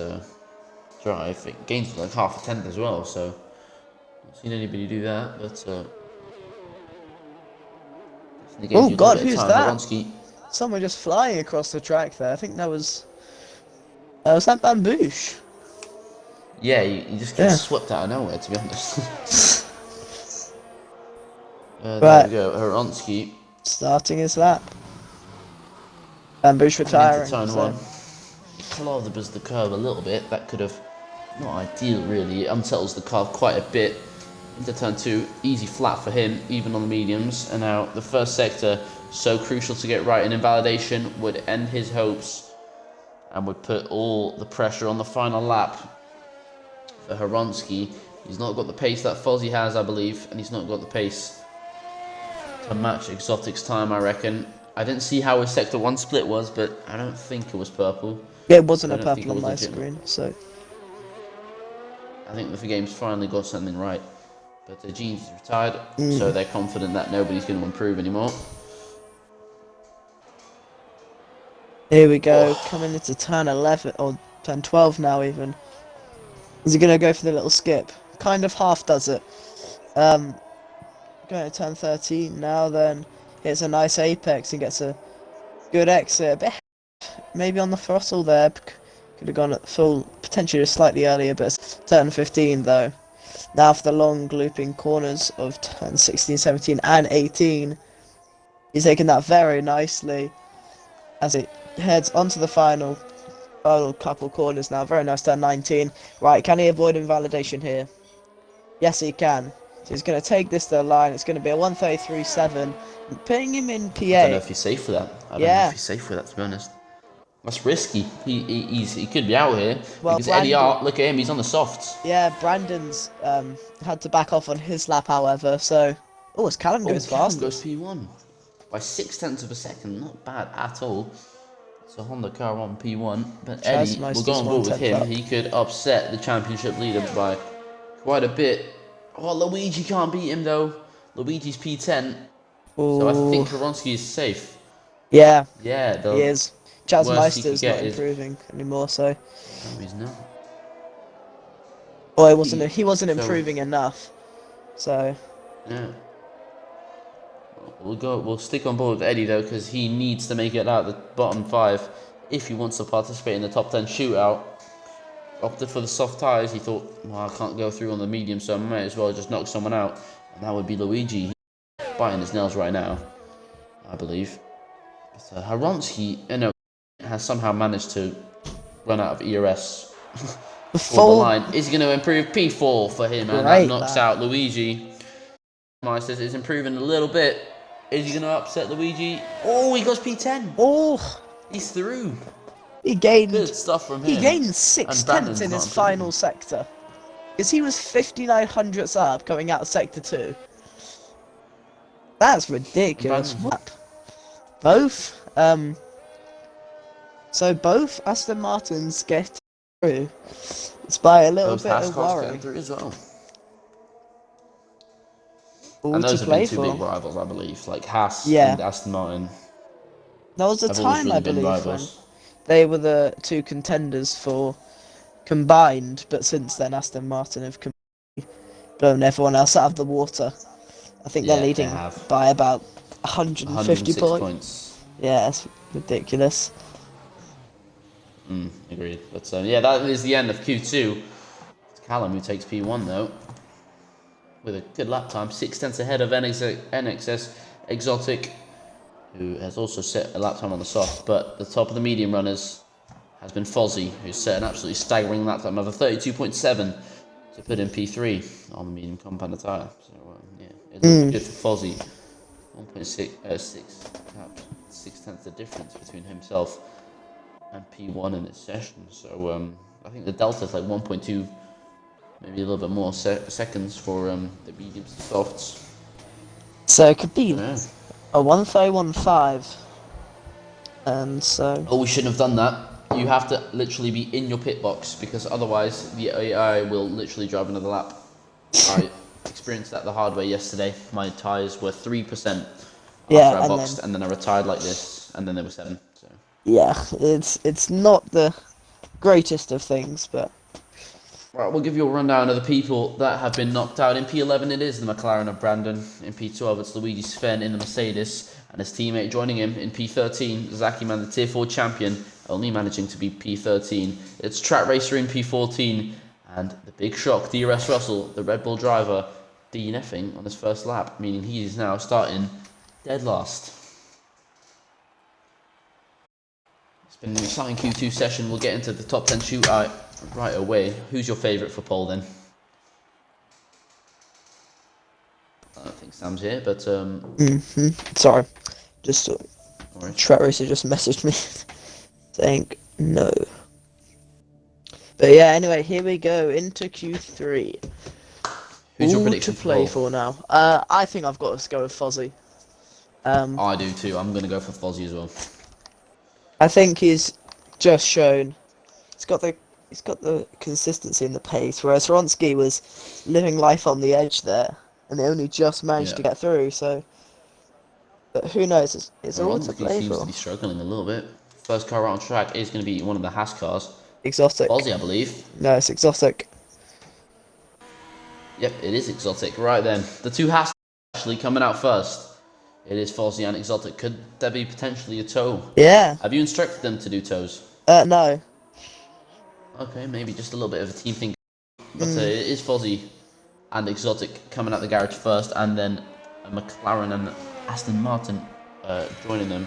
drive. It gains like half a tenth as well, so not seen anybody do that. But Oh God, who's that? Horonsky. Someone just flying across the track there. I think that was that Bamboosh? Yeah, you just get swept out of nowhere, to be honest. There we go, Horonsky. Starting his lap. Bamboosh retiring. Into turn 1. Clothers the curve a little bit. That could have not ideal really. It unsettles the car quite a bit. Into turn 2, easy flat for him, even on the mediums. And now the first sector, so crucial to get right. An invalidation would end his hopes and would put all the pressure on the final lap for Horonsky. He's not got the pace that Fozzie has, I believe, and he's not got the pace to match Exotic's time, I reckon. I didn't see how his sector 1 split was, but I don't think it was purple. Yeah, it wasn't a I don't think purple it on was my legitimate. screen, so. I think the game's finally got something right. But Jeans is retired, so they're confident that nobody's going to improve anymore. Here we go, coming into turn 11, or turn 12 now even. Is he going to go for the little skip? Kind of half does it. Going to turn 13 now then. Hits a nice apex and gets a good exit. A bit maybe on the throttle there. Could have gone at full, potentially slightly earlier, but it's turn 15 though. Now for the long looping corners of turn 16, 17 and 18. He's taking that very nicely as it heads onto the final couple corners now. Very nice turn 19. Right, can he avoid invalidation here? Yes, he can. So he's going to take this to the line. It's going to be a 133.7. Putting him in P8. I don't know if he's safe for that. I don't know if he's safe for that, to be honest. That's risky. He could be out here. Well, because Eddie Hart, look at him, he's on the softs. Yeah, Brandon's had to back off on his lap, however, so... Oh, as Callum goes fast. Goes P1 by 0.6 of a second. Not bad at all. So Honda car on P1. But Eddie will go on board with him. He could upset the championship leader by quite a bit. Oh, Luigi can't beat him, though. Luigi's P10. Ooh. So I think Horonsky is safe. Yeah, Yeah, he is. Chaz worst he could Meister's get not is- improving anymore, so... No, he's not. Well, he wasn't So- improving enough, so... Yeah. We'll stick on board with Eddie though, because he needs to make it out the bottom 5 if he wants to participate in the top 10 shootout. Opted for the soft tyres. He thought, well, I can't go through on the medium, so I might as well just knock someone out, and that would be Luigi. He's biting his nails right now, I believe. But Horonsky, has somehow managed to run out of ERS. For the line. Is he going to improve? P4 for him, and that knocks out Luigi. Meisters is improving a little bit. Is he going to upset Luigi? Oh, he goes P10. Oh! He's through. He gained... Good stuff from him. He gained 6 tenths in his final sector. Because he was 59 hundredths up going out of sector 2. That's ridiculous. What? Both? So both Aston Martins get through. It's by a little Both bit Haas of cars worry. getting through as well. All And to those have been play two for. big rivals, I believe. Like Haas Yeah. and Aston Martin There was a have always time, I really been believe, when rivals. they were the two contenders for combined, but since then Aston Martin have blown everyone else out of the water. I think they're Yeah, they leading have. by about 150 106 points. points. Yeah, it's ridiculous. Agreed. But yeah, that is the end of Q2. It's Callum who takes P1 though, with a good lap time, 6 tenths ahead of NXS Exotic, who has also set a lap time on the soft. But the top of the medium runners has been Fozzie, who's set an absolutely staggering lap time of a 32.7 to put in P3 on the medium compound tyre. So yeah, it looks good for Fozzie. 6 tenths the difference between himself and P1 in this session. So I think the delta is like 1.2, maybe a little bit more seconds for the mediums and softs. So it could be Yeah. a 1.31.5. And so Oh, we shouldn't have done that. You have to literally be in your pit box because otherwise the AI will literally drive another lap. I experienced that the hard way yesterday. My tyres were 3% yeah, after I and boxed, then and then I retired like this, and then they were 7. So. yeah, it's not the greatest of things, but Right, we'll give you a rundown of the people that have been knocked out. In P11 it is the McLaren of Brandon. In P12 it's Luigi Sven in the Mercedes and his teammate joining him. In P13, Zaki Man, the Tier 4 champion, only managing to be P13. It's Track Racer in P14 and the big shock, DRS Russell, the Red Bull driver, DNFing on his first lap, meaning he is now starting dead last. It's been an exciting Q2 session. We'll get into the top 10 shootout right away. Who's your favourite for pole then? I don't think Sam's here, but sorry, just no worries. Track Racer just messaged me saying no. But yeah, anyway, here we go into Q3. Who's your All prediction to for play pole? for now. I think I've got to go with Fozzie. I do too. I'm gonna go for Fozzie as well. I think he's just shown he's got the consistency and the pace, whereas Ronsky was living life on the edge there, and they only just managed to Yeah. get through. So, but who knows? It's all to Ronsky play seems to for. be struggling a little bit. First car out on track is going to be one of the Haas cars. Exotic. Fozzie, I believe. No, it's exotic. Yep, it is Exotic. Right then. The two Haas actually coming out first. It is Fozzie and Exotic. Could there be potentially a tow? Yeah. Have you instructed them to do tows? No. Okay, maybe just a little bit of a team thing. But it is Fozzie and Exotic coming out the garage first, and then McLaren and Aston Martin joining them.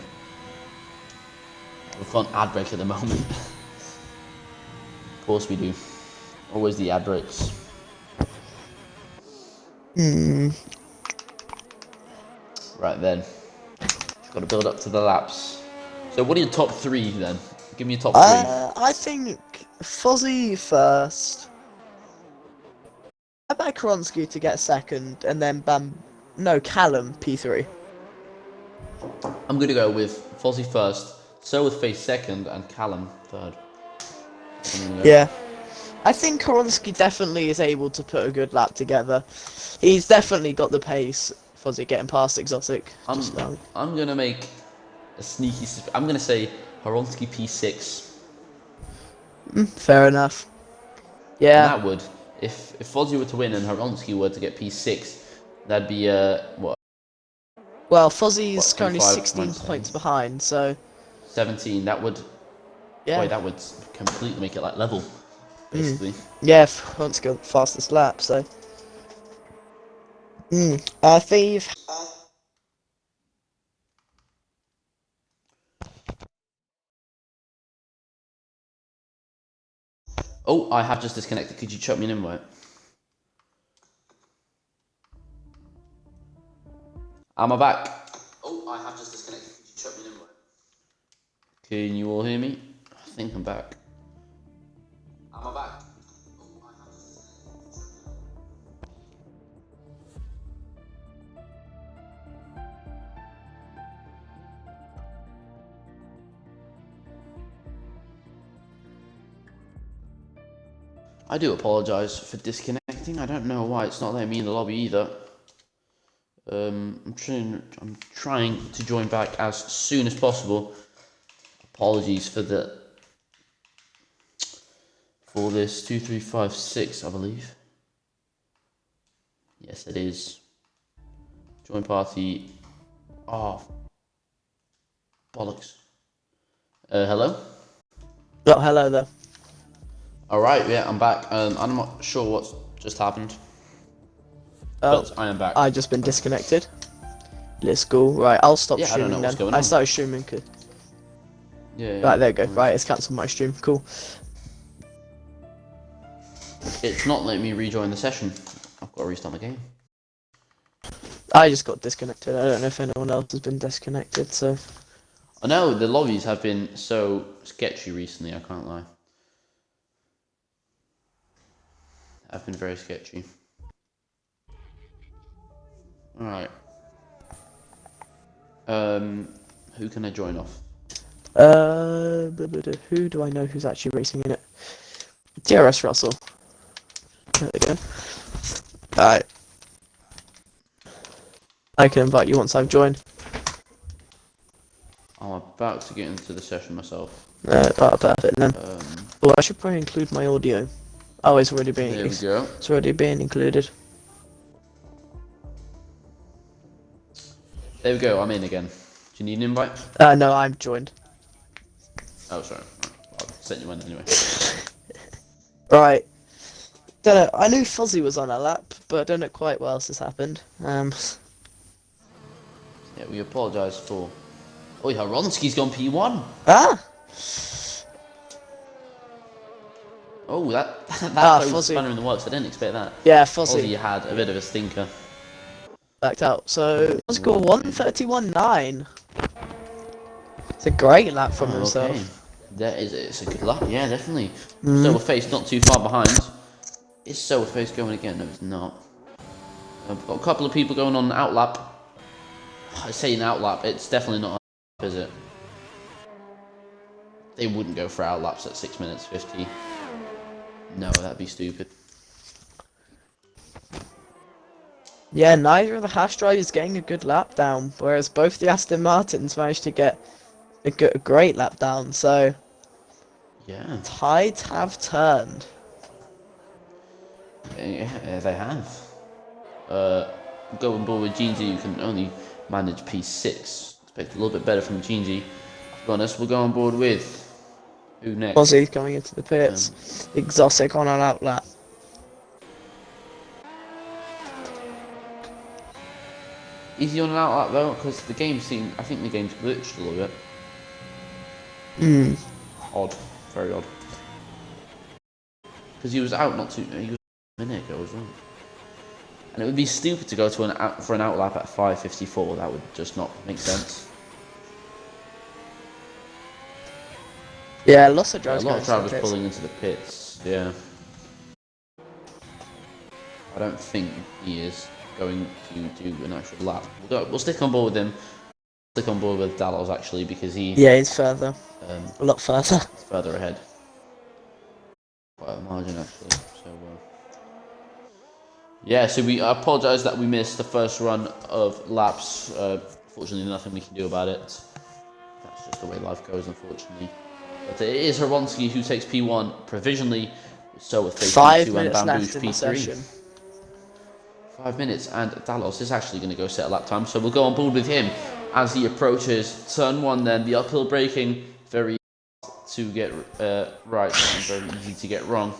We've got an ad break at the moment. Of course we do. Always the ad breaks. Right then. Got to build up to the laps. So what are your top 3 then? Give me your top 3. I think Fozzie first. I bet Kronsky to get second, and then Callum P3. I'm going to go with Fozzie first, so with Face second, and Callum third. Yeah. I think Kronsky definitely is able to put a good lap together. He's definitely got the pace. Fozzie getting past Exotic. I'm going to make a sneaky... I'm going to say Horonsky P6. Fair enough. Yeah. And that would, if Fozzie were to win and Horonsky were to get P6, that'd be, what? Well, Fozzie's What, currently 25 16 minus points 7? behind, so 17, that would... yeah. Boy, that would completely make it like level, basically. Yeah, Kronsky got the fastest lap, so. Thief. Oh, I have just disconnected. Could you chuck me an invite? Am I back? Oh, I have just disconnected. Could you chuck me an invite? Can you all hear me? I think I'm back. Am I back? Oh, I have just disconnected. I do apologise for disconnecting. I don't know why it's not letting me in the lobby either. I'm trying to join back as soon as possible. Apologies for this 2356, I believe. Yes, it is. Join party. Oh, bollocks. Hello? Oh, hello there. Alright, yeah, I'm back. I'm not sure what's just happened. Oh, But I am back. I've just been disconnected. Let's go. Right, I'll stop Yeah, I don't streaming know what's then. going I on. started streaming. Yeah. Right, there you go. Right, it's cancelled my stream. Cool. It's not letting me rejoin the session. I've got to restart my game. I just got disconnected. I don't know if anyone else has been disconnected, so... I know the lobbies have been so sketchy recently, I can't lie. Have been very sketchy. Alright. Who can I join off? Who do I know who's actually racing in it? DRS Russell. There we go. Alright. I can invite you once I've joined. I'm about to get into the session myself. Perfect then. Well, I should probably include my audio. Oh, it's already being. There we go. It's already being included. There we go, I'm in again. Do you need an invite? No, I'm joined. Oh, sorry. I'll send you one anyway. Right. Don't know. I knew Fuzzy was on a lap, but I don't know quite what else has happened. Yeah, we apologise for... Oh, yeah, Ronski's gone P1. Ah! Oh, that Fuzzy. throws spanner in the works. I didn't expect that. Yeah, Fuzzy Ozzy had a bit of a stinker. backed out. So let's go 1:31.9. It's a great lap from himself. Okay. It's a good lap. Yeah, definitely. Silverface not too far behind. Is Silverface going again? No, it's not. I've got a couple of people going on an outlap. I say an outlap. It's definitely not a lap, is it? They wouldn't go for outlaps at 6 minutes 50. No, that'd be stupid. Yeah, neither of the Haas drivers is getting a good lap down, whereas both the Aston Martins managed to get a great lap down. So Yeah. tides have turned. Yeah, they have. Going forward with Gingy, you can only manage P6. Expect a little bit better from Gingy. To be honest, we'll go on board with... Who next? Ozzy coming into the pits. Exotic on an outlap. Is he on an outlap though? Because the game seemed... I think the game's glitched a little bit. Odd. Very odd. Because he was out not too... He was a minute ago as well. And it would be stupid to go to for an outlap at 5:54. That would just not make sense. Yeah, lots of Yeah, a drivers. lot of drivers pits. pulling into the pits. Yeah. I don't think he is going to do an actual lap. We'll stick on board with him. Stick on board with Dallas actually because he... Yeah, he's further. A lot further. He's further ahead. Quite a margin actually. So yeah, so we apologise that we missed the first run of laps. Fortunately, nothing we can do about it. That's just the way life goes, unfortunately. But it is Hronsky who takes P1 provisionally. So with 5 P2 and minutes Bamboosh left in the P3. session. 5 minutes, and Dallas is actually going to go set a lap time. So we'll go on board with him as he approaches turn 1. Then the uphill braking, very easy to get right and very easy to get wrong.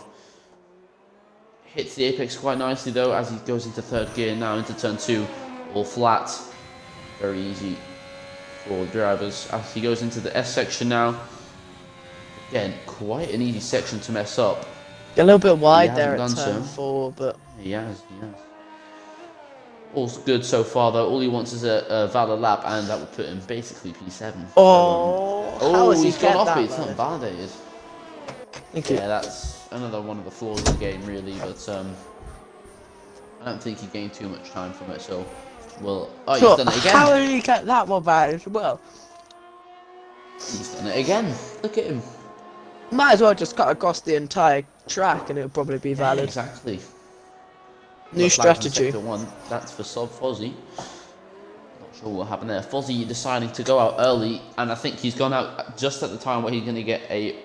Hits the apex quite nicely though as he goes into third gear, now into turn 2, all flat. Very easy for the drivers. As he goes into the S section now, again, quite an easy section to mess up. A little bit wide there hasn't at done turn so. 4, but He has. All's good so far though, all he wants is a valid lap and that would put him basically P7. how has he he's gone kept off that, it, it's though? not validated. Thank you. Yeah, that's another one of the flaws of the game really, but I don't think he gained too much time from it, so he's done it again. How did he get that one back as well? He's done it again. Look at him. Might as well just cut across the entire track and it'll probably be Yeah, valid. exactly. New Got flags in strategy. Sector 1, that's for Sob Fozzie. Not sure what happened there. Fozzie deciding to go out early, and I think he's gone out just at the time where he's going to get a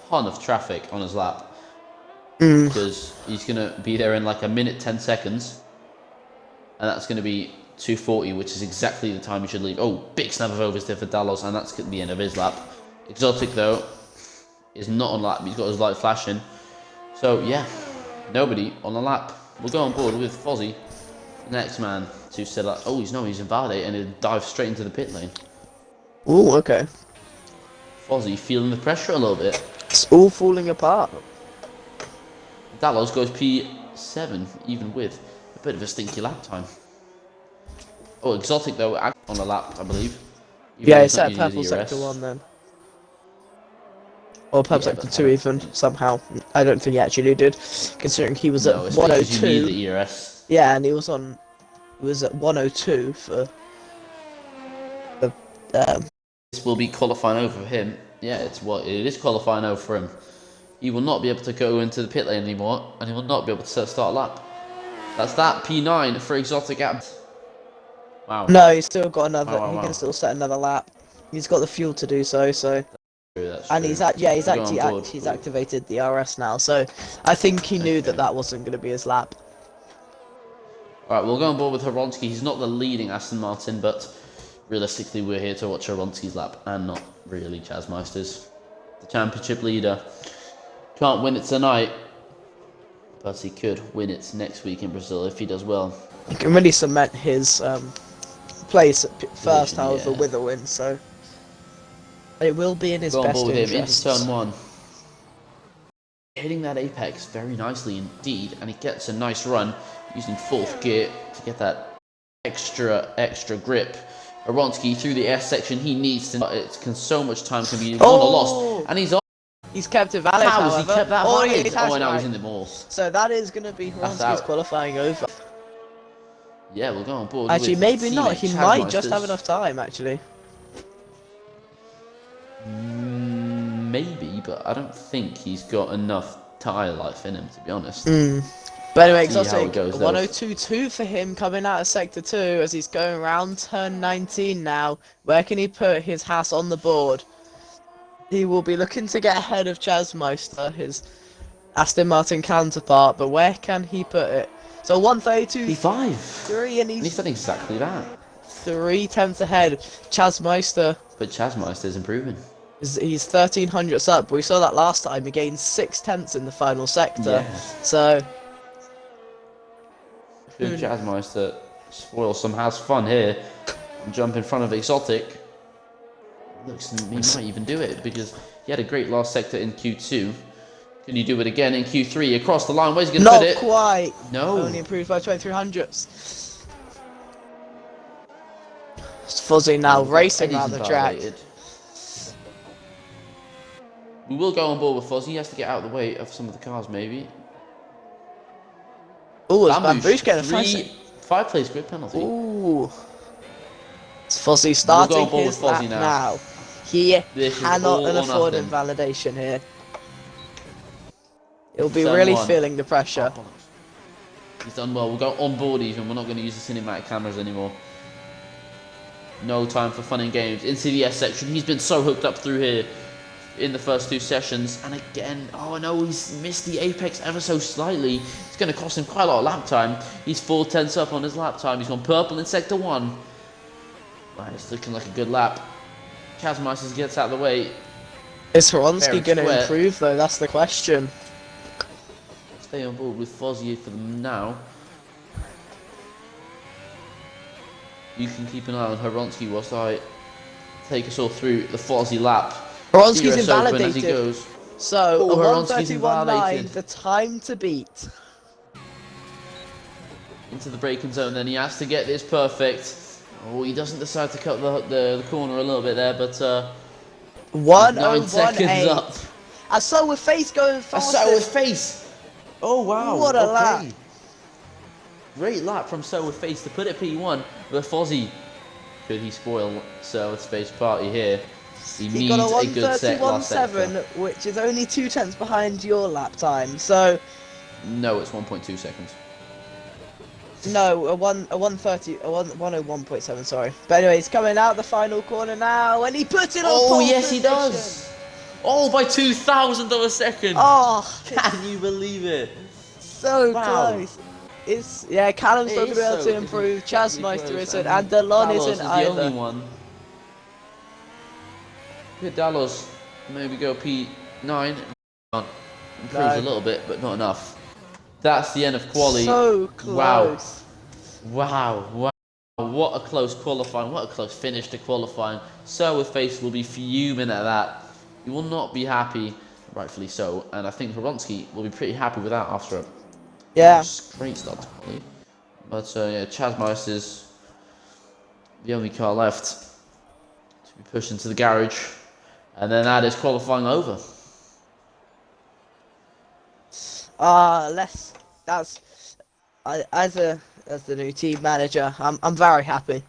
ton of traffic on his lap. Because he's going to be there in like a minute 10 seconds, and that's going to be 2:40, which is exactly the time he should leave. Oh, big snap of oversteer for Dallos, and that's the end of his lap. Exotic, though, is not on lap. He's got his light flashing. So, yeah, nobody on the lap. We'll go on board with Fozzie, next man to set up. Oh, he's invalidated, and he'll dive straight into the pit lane. Ooh, okay. Fozzie feeling the pressure a little bit. It's all falling apart. Dallos goes P7, even with a bit of a stinky lap time. Oh, Exotic, though, on the lap, I believe. Even Yeah, though it's not at using his purple ERS. sector 1 then. Or purple Yeah, sector but 2 even, somehow. I don't think he actually did, considering he was No, at especially because you need 102. the ERS. Yeah, and he was at 102 for the, This will be qualifying over for him. Yeah, it is qualifying over for him. He will not be able to go into the pit lane anymore, and he will not be able to start a lap. That's that, P9 for Exotic App. Wow. No, he's still got another, Wow. he can still set another lap. He's got the fuel to do so, That's and true. he's Go on board. he's activated the RS now, so I think he knew that that wasn't going to be his lap. Alright, we'll go on board with Horonsky. He's not the leading Aston Martin, but realistically we're here to watch Horonsky's lap, and not really Chaz Meister's. The championship leader. Can't win it tonight, but he could win it next week in Brazil if he does well. He can really cement his place at first, Position, however, yeah. with a win, so it will be in his Go on best board with him into interests. turn 1. Hitting that apex very nicely indeed, and he gets a nice run using 4th gear to get that extra grip. Horonsky through the S section, he needs to. It can so much time can be on a loss, and he's on. He's kept it valid, How has he however. kept that Oh, valid? he has, Oh, and now right. he's in the mall. So that is going to be That's Horonsky's out. qualifying over. Yeah, we'll go on board. Actually, with maybe not. teammate He Chaz might just Meisters. have enough time, actually. Maybe, but I don't think he's got enough tyre life in him, to be honest. But anyway, See how it Exotic, goes, though. 102.2 for him coming out of Sector 2 as he's going around turn 19 now. Where can he put his Haas on the board? He will be looking to get ahead of Chaz Meister, his Aston Martin counterpart, but where can he put it? So 132, P5. 3, and And he's done exactly that. 3 tenths ahead. Chaz Meister, But Chaz Meister's improving. he's 1300ths up. We saw that last time. He gained 6 tenths in the final sector. Yeah. So, Should Chaz Meister spoil some has fun here and jump in front of Exotic? Looks he might even do it because he had a great last sector in Q2. Can you do it again in Q3 across the line? Where's he going to put not it? quite. No. Only improved by 2300ths. It's Fuzzy now racing Eddie's around the track. invalidated. We will go on board with Fuzzy. He has to get out of the way of some of the cars, maybe. Ooh, it's Bamboosh getting a 5 place grid penalty. Ooh. It's Fuzzy starting on board his with Fuzzy lap now. now. He This is cannot all or afford nothing. invalidation here. He'll be Turn really 1. feeling the pressure. Oh, he's done well. We'll go on board even. We're not going to use the cinematic cameras anymore. No time for fun and games. Into the S section. He's been so hooked up through here in the first 2 sessions. And again, oh no, he's missed the apex ever so slightly. It's going to cost him quite a lot of lap time. He's 4 tenths up on his lap time. He's gone purple in sector 1. Right, it's looking like a good lap. Chaz Meisters gets out of the way. Is Horonsky Very going to square. improve though? That's the question. Stay on board with Fozzie for them now. You can keep an eye on Horonsky whilst I take us all through the Fozzie lap. Horonsky's DRS open as he invalidated. goes. So, Oh, a Horonsky's 131.9, invalidated. the time to beat. Into the braking zone, then he has to get this perfect. Oh, he doesn't decide to cut the corner a little bit there, but 9 seconds 101.8. up. I saw with face going I fast. saw his face. Oh wow! What a okay. lap. Great lap from So with Face to put it P1. But Fozzie, could he spoil Sir with Space party here? He got a needs a good set last sector. 1:31.7, which is only 2/10 behind your lap time. So No, it's 1.2 seconds. no, a 1:01.7. Sorry. But anyway, he's coming out the final corner now, and he puts it on. Oh, pole yes, he position. does. Oh, by 2,000 of a second. Oh, Can you believe it? so Wow. close. It's Callum's It not going to is be able so- to it's improve. Chaz incredibly Meister close, isn't, and Delon Dallos isn't is the either. only one. Good Dallos. Maybe go P9. Improves No. a little bit, but not enough. That's the end of quali. So close. Wow. What a close qualifying. What a close finish to qualifying. So with Face will be fuming at that. He will not be happy, rightfully so. And I think Vronsky will be pretty happy with that after a Yeah. great start to quali. But yeah, Chaz Meister's the only car left to be pushed into the garage. And then that is qualifying over. As the new team manager, I'm very happy.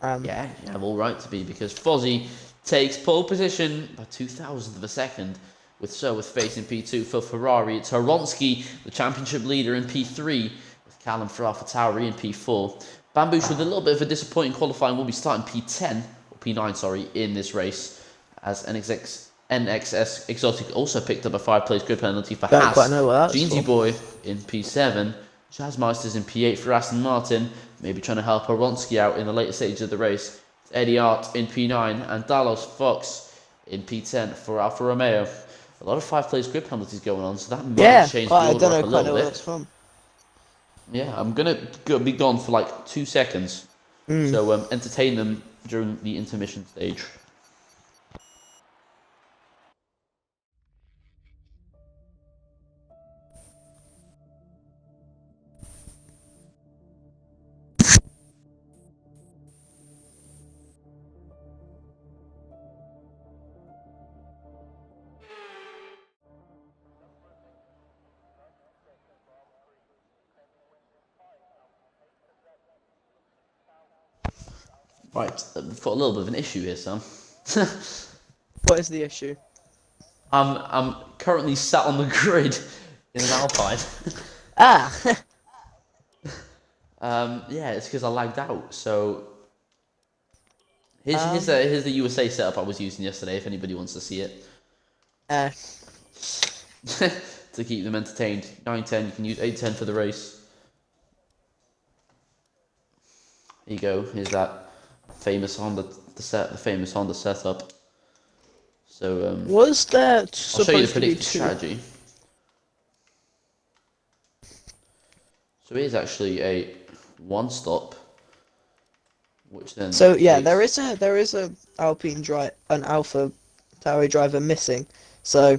Yeah, you have all right to be, because Fozzie takes pole position by 2,000th of a second. With Face in P2 for Ferrari. It's Horonsky, the championship leader, in P3, with Callum for AlphaTauri in P4. Bamboosh, with a little bit of a disappointing qualifying, will be starting P10, or P9, sorry, in this race, as NXS Exotic also picked up a 5-place grid penalty for Don't Haas. quite know what that's Jeansy for. Boy in P7. Chaz Meister's in P8 for Aston Martin, maybe trying to help Horonsky out in the later stages of the race. It's Eddie Art in P9, and Dallos Fox in P10 for Alfa Romeo. A lot of 5-place grid penalties going on, so that might change the I order don't up know a quite little know where bit. that's from. Yeah, I'm gonna be gone for like 2 seconds, so entertain them during the intermission stage. Right, we've got a little bit of an issue here, Sam. What is the issue? I'm currently sat on the grid in an Alpine. Ah, Yeah, it's because I lagged out. So here's the USA setup I was using yesterday. If anybody wants to see it, to keep them entertained. 910. You can use 810 for the race. Here you go. Here's that famous Honda the famous Honda setup. So was there I'll show you the supposed to be predicted two? strategy. So here's actually a one stop, which then. So yeah, takes- there is a an Alpha Tauri driver missing. So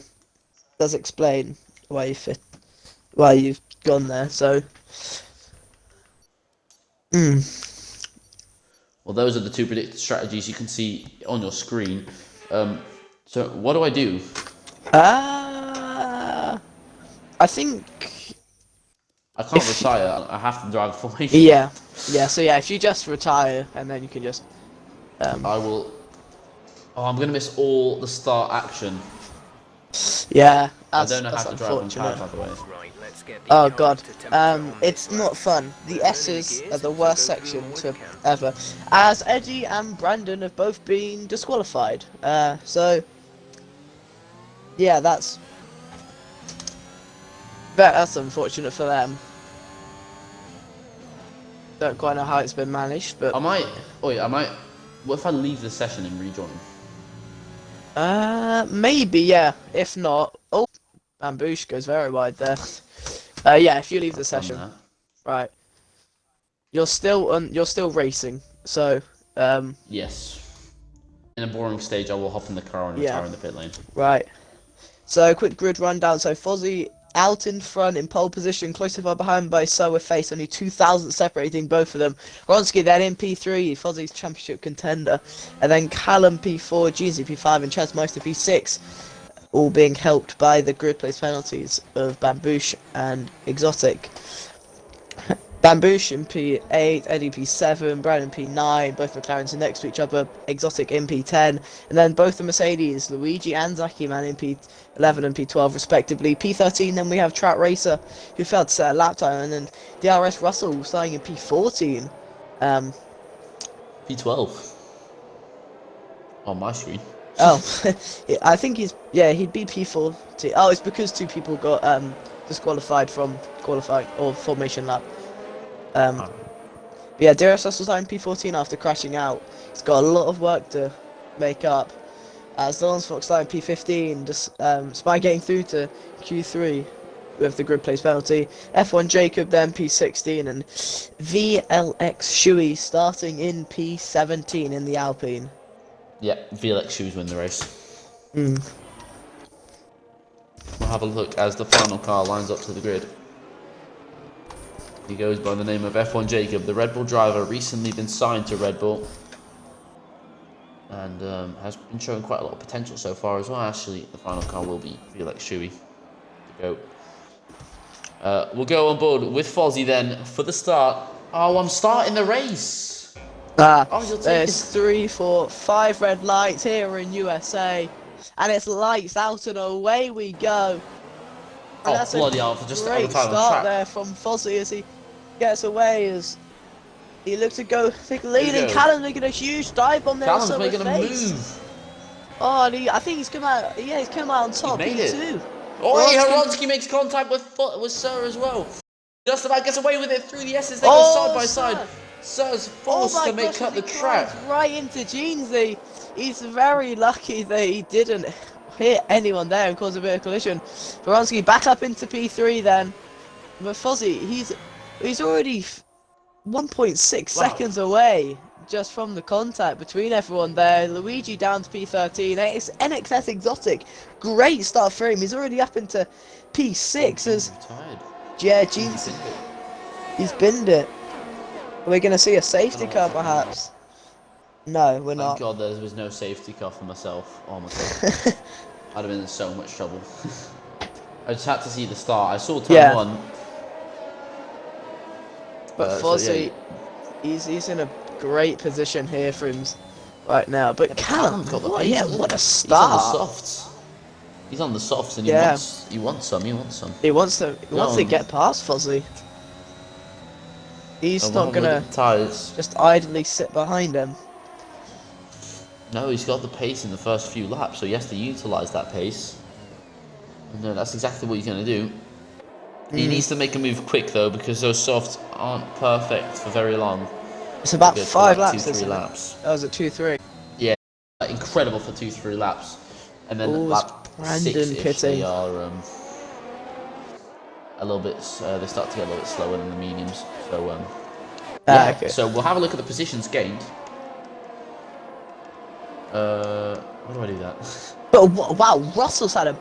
does explain why you've gone there. So. Well, those are the two predicted strategies you can see on your screen. So what do I do? I think. I can't retire. I have to drive a formation. Yeah. So yeah, if you just retire and then you can just. I will. Oh, I'm gonna miss all the start action. Yeah. I That's, don't know how that's to drive on unfortunate. power, by the way. Oh god, it's not fun. The S's are the worst section to ever, as Eddie and Brandon have both been disqualified. So yeah, that's unfortunate for them. Don't quite know how it's been managed, but I might. What if I leave the session and rejoin? maybe yeah. If not, Bamboosh goes very wide there. Yeah, if you leave the session, right, you're still racing. So Yes. In a boring stage, I will hop in the car and retire in the pit lane. right. So quick grid rundown. So Fozzie out in front in pole position, closely far behind by with Face, only 2,000 separating both of them. Ronsky then in P3, Fozzie's championship contender, and then Callum P4, Jeezy P5, and Chaz Meister P6. All being helped by the grid place penalties of Bamboosh and Exotic. Bamboosh in P8, Eddie P7, Brandon P9, both McLarens are next to each other, Exotic in P10, and then both the Mercedes, Luigi and Zaki Man in P11 and P12 respectively. P13 then we have Trout Racer, who failed to set a lap time, and then DRS Russell starting in P14. P12 on my screen. Oh, I think he'd be P14. Oh, it's because two people got disqualified from qualifying or formation lap. Yeah, DRS Russell's in P14 after crashing out. He's got a lot of work to make up. As Lawrence Fox starting P15, just Spy getting through to Q3 with the grid place penalty. F1 Jacob then P16 and VLX Shui starting in P17 in the Alpine. Yeah, VLX shoes win the race. We'll have a look as the final car lines up to the grid. He goes by the name of F1 Jacob, the Red Bull driver, recently been signed to Red Bull. And has been showing quite a lot of potential so far as well. Actually, the final car will be VLX Shui. The GOAT. We'll go on board with Fozzie then for the start. Oh, I'm starting the race! There's 3, 4, 5 red lights here in USA, and it's lights out and away we go. And that's bloody hell, for just a great time on start track. there from Fozzie as he gets away as he looks to go take the lead, and go. Callum making a huge dive on there. Callum's so making a face. move. Oh, and I think he's come out. Yeah, he's come out on top. made P2. Oh, Horonsky makes contact with Sir as well. Just about gets away with it through the S's. They go side by side. Sir's forced to make cut the track. Right into Jeansy. He's very lucky that he didn't hit anyone there and cause a bit of collision. Horonsky back up into P3 then. But Fozzie, he's already 1.6 seconds away just from the contact between everyone there. Luigi down to P13. It's NXS Exotic. Great start for him. He's already up into P6 as yeah, Jeans. He's binned it. Are we going to see a safety car perhaps? No, we're not. Thank God there was no safety car for myself. Oh my God. I'd have been in so much trouble. I just had to see the start. I saw turn 1. But Fozzie, he's in a great position here for him right now. But Callum, what a start! He's on the softs, and he wants some. He wants to get past Fozzie. He's not gonna just idly sit behind him. No, he's got the pace in the first few laps, so he has to utilise that pace. And that's exactly what he's going to do. He needs to make a move quick though, because those softs aren't perfect for very long. It's about 5 laps. 2-3 laps. That was at 2-3. Yeah, incredible for 2-3 laps. And then lap 6-ish, they are a little bit. They start to get a little bit slower than the mediums. So okay. So we'll have a look at the positions gained. Why do I do that? But wow, Russell's had a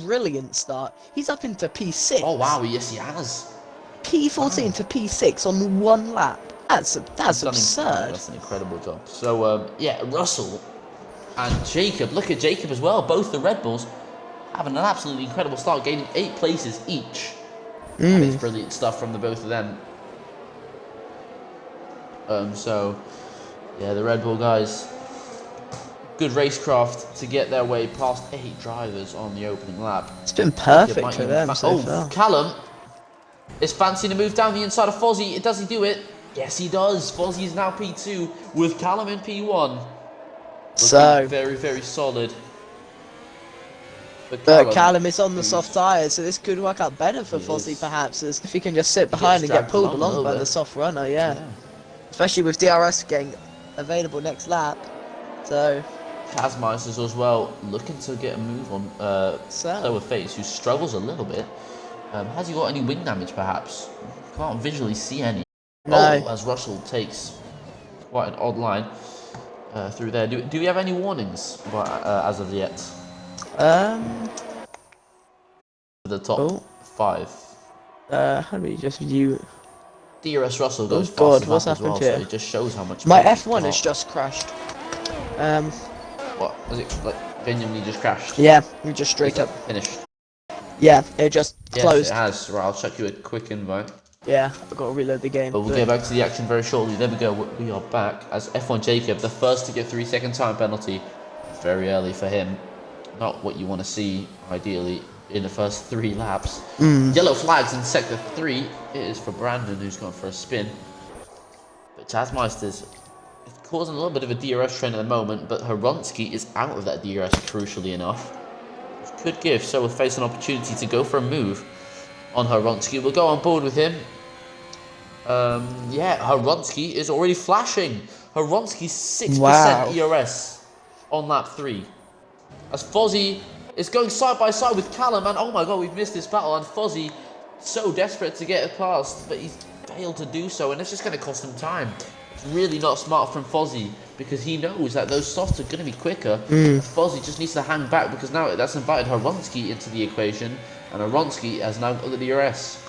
brilliant start. He's up into P6. Oh wow, yes he has. P14 to P6 on 1 lap. That's absurd. That's an incredible job. So yeah, Russell and Jacob. Look at Jacob as well. Both the Red Bulls having an absolutely incredible start, gaining 8 places each. And it's brilliant stuff from the both of them. So yeah, the Red Bull guys, good racecraft to get their way past 8 drivers on the opening lap. It's been perfect for them so far. Callum is fancying a move down the inside of Fozzie. Does he do it? Yes, he does. Fozzie is now P2 with Callum in P1. So very, very solid. But Callum is on the soft tyres, so this could work out better for Fozzie perhaps, as if he can just sit behind and get pulled along by the soft runner, yeah. Especially with DRS getting available next lap. So Kazmeisters as well, looking to get a move on slower face, who struggles a little bit. Has he got any wing damage perhaps? Can't visually see any. No. Oh, as Russell takes quite an odd line through there. Do we have any warnings as of yet? The top 5. How do we just view? DRS Russell goes fast God, as what's as well, happened here? so it just shows how much. My F1 has just crashed. What was it like? Genuinely just crashed. Yeah, we just straight up finished. Yeah, it just closed. Yes, it has. Right, I'll check you a quick invite. Yeah, I've got to reload the game. But we'll get back to the action very shortly. There we go. We are back as F1 Jacob, the first to get 3-second time penalty. Very early for him. Not what you want to see, ideally, in the first 3 laps. Yellow flags in sector 3. It is for Brandon, who's gone for a spin. But Chazmeister's causing a little bit of a DRS trend at the moment, but Horonsky is out of that DRS, crucially enough. Which could give So Face an opportunity to go for a move on Horonsky. We'll go on board with him. Yeah, Horonsky is already flashing. Horonsky's 6% ERS on lap 3. As Fozzie is going side by side with Callum, and oh my god, we've missed this battle, and Fozzie so desperate to get it past, but he's failed to do so, and it's just going to cost him time. It's really not smart from Fozzie, because he knows that those softs are going to be quicker. Fozzie just needs to hang back, because now that's invited Horonsky into the equation, and Horonsky has now got the DRS.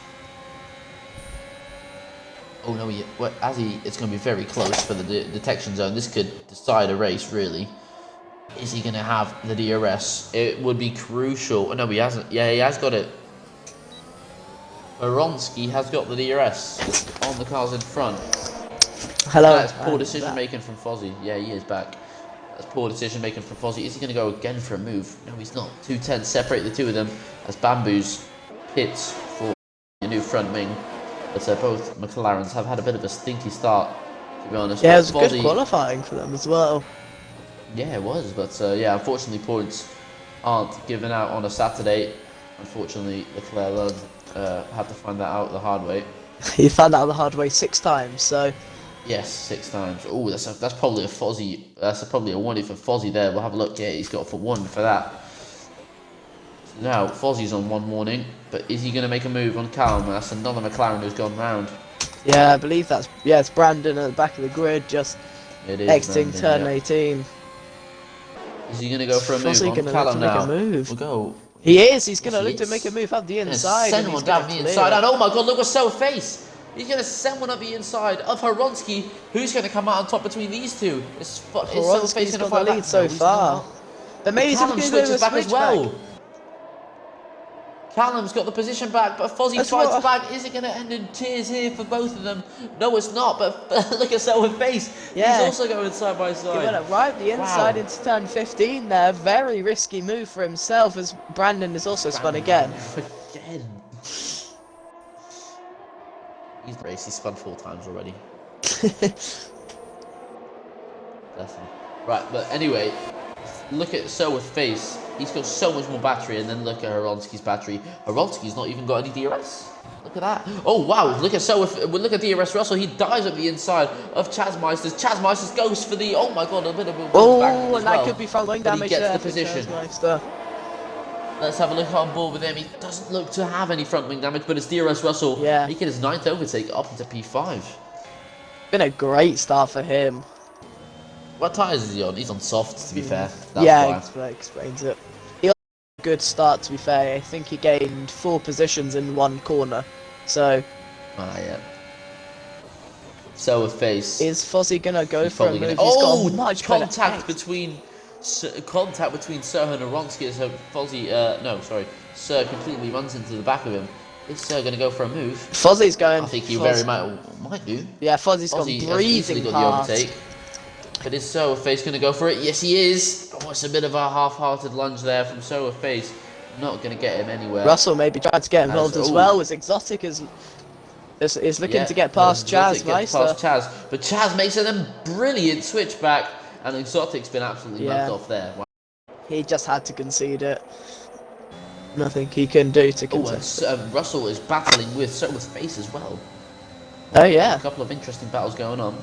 Oh no, it's going to be very close for the detection zone. This could decide a race, really. Is he going to have the DRS? It would be crucial. Oh no, he hasn't. Yeah, he has got it. Horonsky has got the DRS on the cars in front. Hello. That's poor decision making from Fozzie. Yeah, he is back. That's poor decision making from Fozzie. Is he going to go again for a move? No, he's not. 210 separate the two of them as Bamboos pits for a new front wing. But both McLarens have had a bit of a stinky start, to be honest. Yeah, it was good qualifying for them as well. Yeah, it was. But yeah, unfortunately, points aren't given out on a Saturday. Unfortunately, Leclerc had to find that out the hard way. He found out the hard way 6 times, so... Yes, 6 times. Oh, that's probably a Fozzie. That's probably a 1 for Fozzie there. We'll have a look. Yeah, he's got for 1 for that. So now, Fozzie's on 1 warning. But is he going to make a move on Callum? That's another McLaren who's gone round. Yeah, I believe that's... Yeah, it's Brandon at the back of the grid, just exiting turn 18. Is he going to go for a move Fozzie on Callum now? We'll go. He is. He's going to look to make a move up the inside. Send one down the inside. And oh my god, look what's so face. He's going to send one up the inside of Horonsky. Who's going to come out on top between these two? Horonsky's got the lead so far. But maybe Callum switches back as well. Callum's got the position back, but Fozzie fights back. Is it going to end in tears here for both of them? No, it's not, but look at Selwyn face. Yeah. He's also going side by side. He went right the inside into turn 15 there. Very risky move for himself as Brandon is also spun again. He's raced, he's spun 4 times already. Definitely. Right, but anyway, look at Selwyn's face. He's got so much more battery, and then look at Horonsky's battery. Horonsky's not even got any DRS. Look at that. Oh, wow. Look at look at DRS Russell. He dives at the inside of Chazmeister's. Chazmeister's goes for the... Oh, my God. A bit of a... Oh, and that could be front wing damage there. He gets the position. Let's have a look on board with him. He doesn't look to have any front wing damage, but it's DRS Russell. Yeah. He get his 9th overtake up into P5. Been a great start for him. What tyres is he on? He's on soft, to be fair. That explains it. He had a good start, to be fair. I think he gained 4 positions in 1 corner. So... yeah. So with face. Is Fozzie going to go for a move? Oh, much contact between Sir and Horonsky as Fozzie... Sir completely runs into the back of him. Is Sir going to go for a move? Fozzie's going... I think he very might do. Yeah, Fozzie's got breathing got the overtake. But is Face going to go for it? Yes, he is. Oh, it's a bit of a half-hearted lunge there from Face. Not going to get him anywhere. Russell maybe trying to get involved as well, as Exotic is looking to get past Chaz. But Chaz makes a brilliant switchback, and Exotic's been absolutely knocked off there. Wow. He just had to concede it. Nothing he can do to contest. Russell is battling with Face as well. Oh yeah. A couple of interesting battles going on.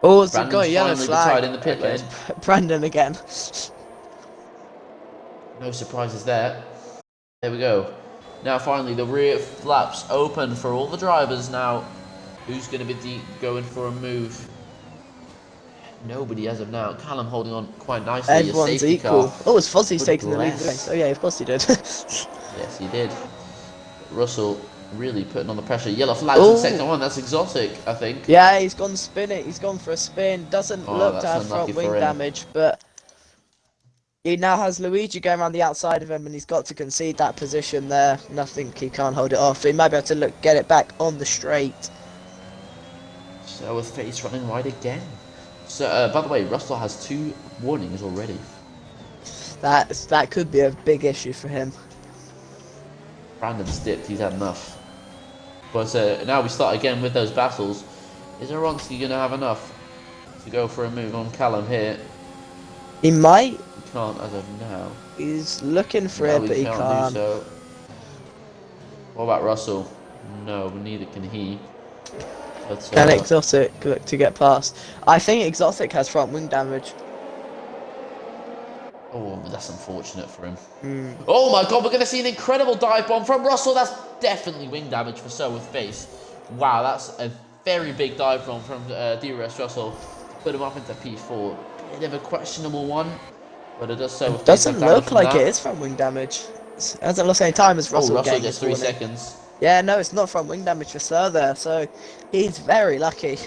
Oh, it's got a yellow flag in the pit lane. Brandon again. No surprises there. There we go. Now finally the rear flaps open for all the drivers now. Who's going to be going for a move? Nobody as of now. Callum holding on quite nicely. Everyone's equal. Oh, it's Fozzie's taking the lead. Oh yeah, of course he did. Yes, he did. Russell really putting on the pressure. Yellow flags in sector 1. That's Exotic, I think. Yeah, he's gone spin it. He's gone for a spin. Doesn't look to have front wing damage, but He now has Luigi going around the outside of him, and he's got to concede that position there. Nothing, he can't hold it off. He might be able to get it back on the straight. So with face running wide again. So by the way, Russell has 2 warnings already. That could be a big issue for him. Brandon's dipped, he's had enough. But now we start again with those battles. Is Aronsky going to have enough to go for a move on Callum here? He might. He can't as of now. He's looking for No, it, but he can't. Do so. What about Russell? No, neither can he. But, Can Exotic look to get past? I think Exotic has front wing damage. Oh, that's unfortunate for him. Oh my god, we're going to see an incredible dive bomb from Russell. That's definitely wing damage for So with face. Wow, that's a very big dive bomb from DRS Russell. Put him up into P4. Bit of a questionable one, but it does so with face. Doesn't look like it is front wing damage. It hasn't lost any time as Russell, Russell gets 3 warning. seconds. Yeah, no, it's not front wing damage for Sir there, so he's very lucky.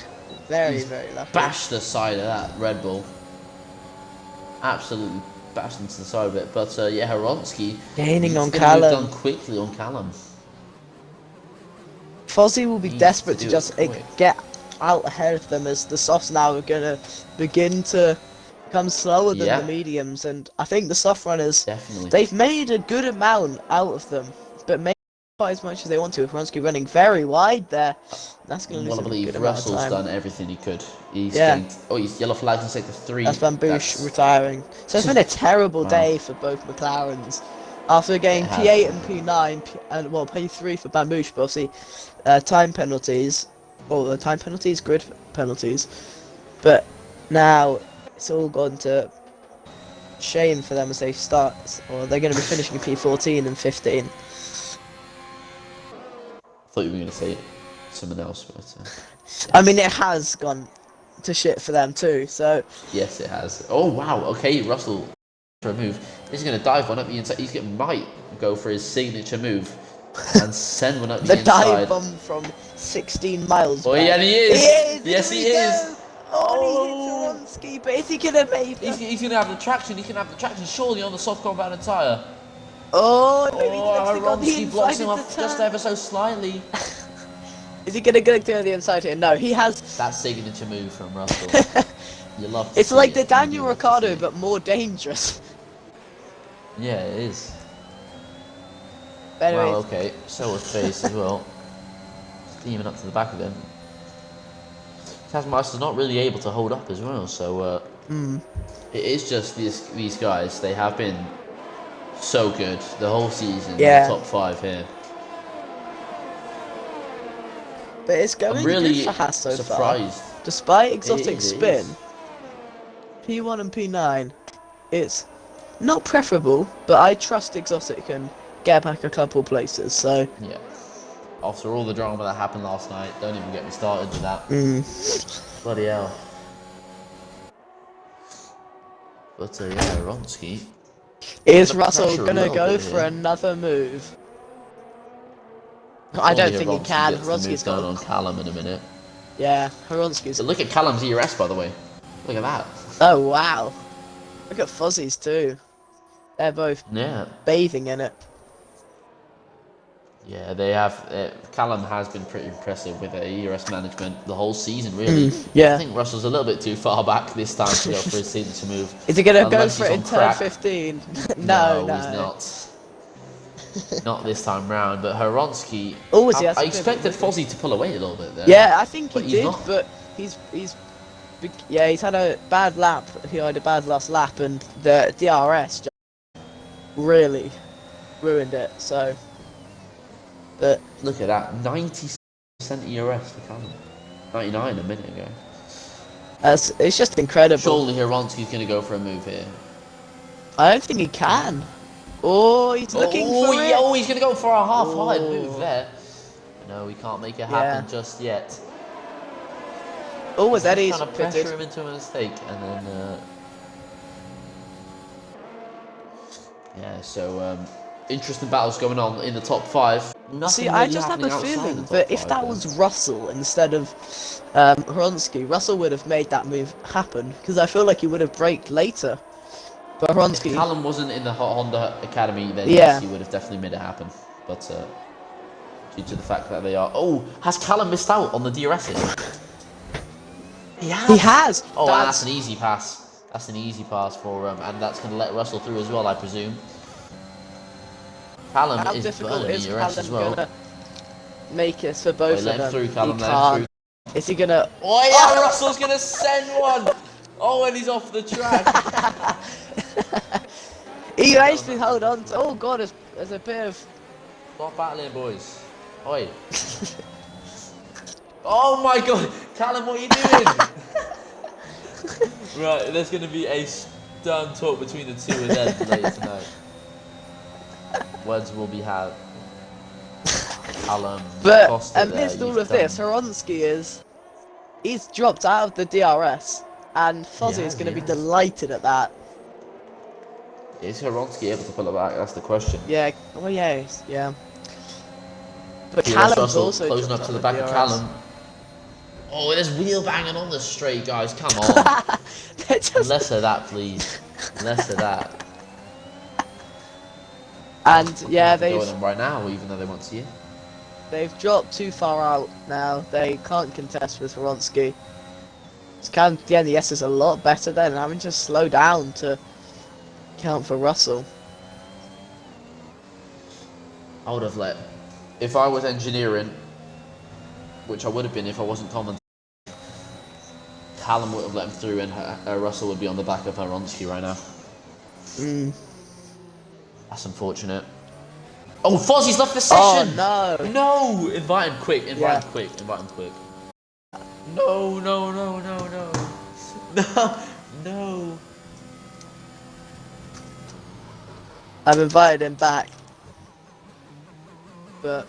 Very lucky. Bashed the side of that Red Bull. Absolutely bashed into the side of it. But yeah, Horonsky Gaining on move Callum. done quickly on Callum. Fozzie will be Needs desperate to to do it just quick. get out ahead of them, as the softs now are going to begin to become slower than Yeah. the mediums, and I think the soft runners, Definitely. they've made a good amount out of them, but maybe not quite as much as they want to. If Ronsky running very wide there, that's going to lose Well, I a believe good amount of Russell's time. done everything he could. He's Yeah. getting, he's yellow flags in sector 3. That's Bamboosh retiring. So it's been a terrible Wow. day for both McLarens. After getting It has P8 been. and P9, and well, P3 for Bamboosh, but obviously time penalties, or time penalties, grid penalties. But now it's all gone to shame for them as they start, or they're going to be finishing in P14 and 15. I thought you were going to say someone else, but I mean, it has gone to shit for them too, so yes, it has. Oh wow, okay, Russell for a move. He's going to dive one up the inside. He's going might go for his signature move and send one up the the inside. dive bomb from 16 miles Oh back. yeah, and he is. He Yes, Here he we is. go. Oh, and he hits Aronsky, but is he gonna make it? He's going to have the traction. He can have the traction surely on the soft compound tyre. Oh, no, he Oh, actually got the Horonsky blocks inside him of off the just turn. ever so slightly. Is he gonna get to the inside here? No, he has. That signature move from Russell. You love to It's see like it. the You Daniel do love to Ricciardo, see it. but more dangerous. Yeah, it is. But anyway, Wow, okay. So with face as well. Steaming up to the back of him. Taskmaster's not really able to hold up as well, so it is just these guys. They have been so good the whole season. Yeah. The top 5 here. but it's going I'm really good for Haas so far. surprised. Despite exotic It spin, is. P1 and P9, it's not preferable, but I trust exotic can get back a couple places. So Yeah. After all the drama that happened last night, don't even get me started with that. Bloody hell. But yeah, Ronsky. is The Russell pressure a gonna little go bit for here. another move? I don't think he can. Horonsky's going got. on Callum in a minute. Yeah, Horonsky's. So look at Callum's ERS, by the way. Look at that. Oh wow! Look at Fozzie's too. They're both Yeah. bathing in it. Yeah, they have. Callum has been pretty impressive with their ERS management the whole season, really. yeah. I think Russell's a little bit too far back this time to go for his signature move. Is he gonna Unless go for he's it on in turn crack. 15? no, He's not. Not this time round, but Horonsky. Oh, is he? I That's a good expected one. Fozzie to pull away a little bit there. Yeah, I think But he he's did, not. but he's had a bad lap. He had a bad last lap, and the DRS just really ruined it. So, but Look at that, 90% ERS for Callum. 99 a minute ago. it's just incredible. Surely Horonsky's going to go for a move here. I don't think he can. Oh, he's looking for it. Oh, he's going to go for a half-hard Oh. move there. No, we can't make it happen just yet. Oh, was Eddie's Trying to pressure pitted? him into a mistake, and then yeah. So interesting battles going on in the top 5. Nothing See, I really just have a happening outside feeling the top that if 5 that there. was Russell instead of Horonsky, Russell would have made that move happen, because I feel like he would have braked later. But If Hronsky, Callum wasn't in the Honda Academy, then Yeah. yes, he would have definitely made it happen. But due to the fact that they are... Oh, has Callum missed out on the DRSs? He has! Oh, and that's an easy pass. That's an easy pass for him, and that's going to let Russell through as well, I presume. Callum How is difficult burning is the DRS as Callum well. gonna make it for both Let him of them? through, Callum, He let him can't. through. Is he gonna? Oh yeah, Russell's going to send one! Oh, and he's off the track. He managed to hold on to. Oh god, there's a bit of. Stop battling, boys. Oi. Oh my god, Callum, what are you doing? Right, there's going to be a stern talk between the two of them later tonight. Words will be had. Callum, But Costa amidst there, all you've of this, done- Hronsky he's dropped out of the DRS, and Fozzy is has, going to be has. delighted at that. Is Hronsky able to pull it back? That's the question. Yeah. Oh yeah. Yeah. But Yes, Callum's Russell also closing dropped up to out the of back of DRS. Callum. Oh, there's wheel banging on the straight, guys. Come on. They're just- Less of that, please. Less of that. And yeah, They go they've them right now, even though they want to. they've dropped too far out now. They can't contest with Hronsky. Yeah, the S is a lot better then. I mean, just slow down to count for Russell. I would have let. If I was engineering, which I would have been if I wasn't commentating, Callum would have let him through, and Russell would be on the back of Hronsky right now. That's unfortunate. Oh, Fozzie's left the session! Oh no! No! Invite him quick, invite Yeah. him quick, invite him quick. No, no, no, no, no. No, no. I've invited him back. But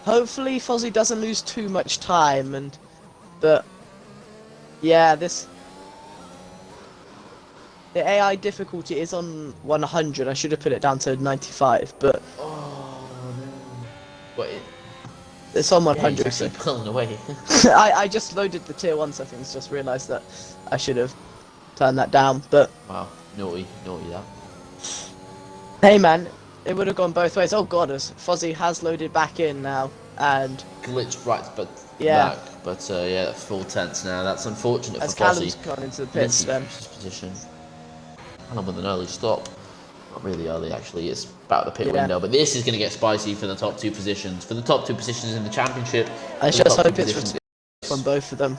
hopefully Fozzie doesn't lose too much time but yeah, the AI difficulty is on 100. I should have put it down to 95, but Oh, no. But it's on yeah, 100. he's actually pulling away. I just loaded the tier 1 settings, just realised that I should have turned that down, but Wow, naughty that. hey man, it would have gone both ways. Oh god, as Fozzie has loaded back in now, and Glitched right, but Yeah. back. But yeah, full tense now. That's unfortunate as for Fozzie. Callum's gone into the pits then. Position. Callum with an early stop. Not really early, actually. It's about the pit Yeah. window. But this is going to get spicy for the top two positions. For the top two positions in the championship. I for the just top two hope it's positions- from both of them.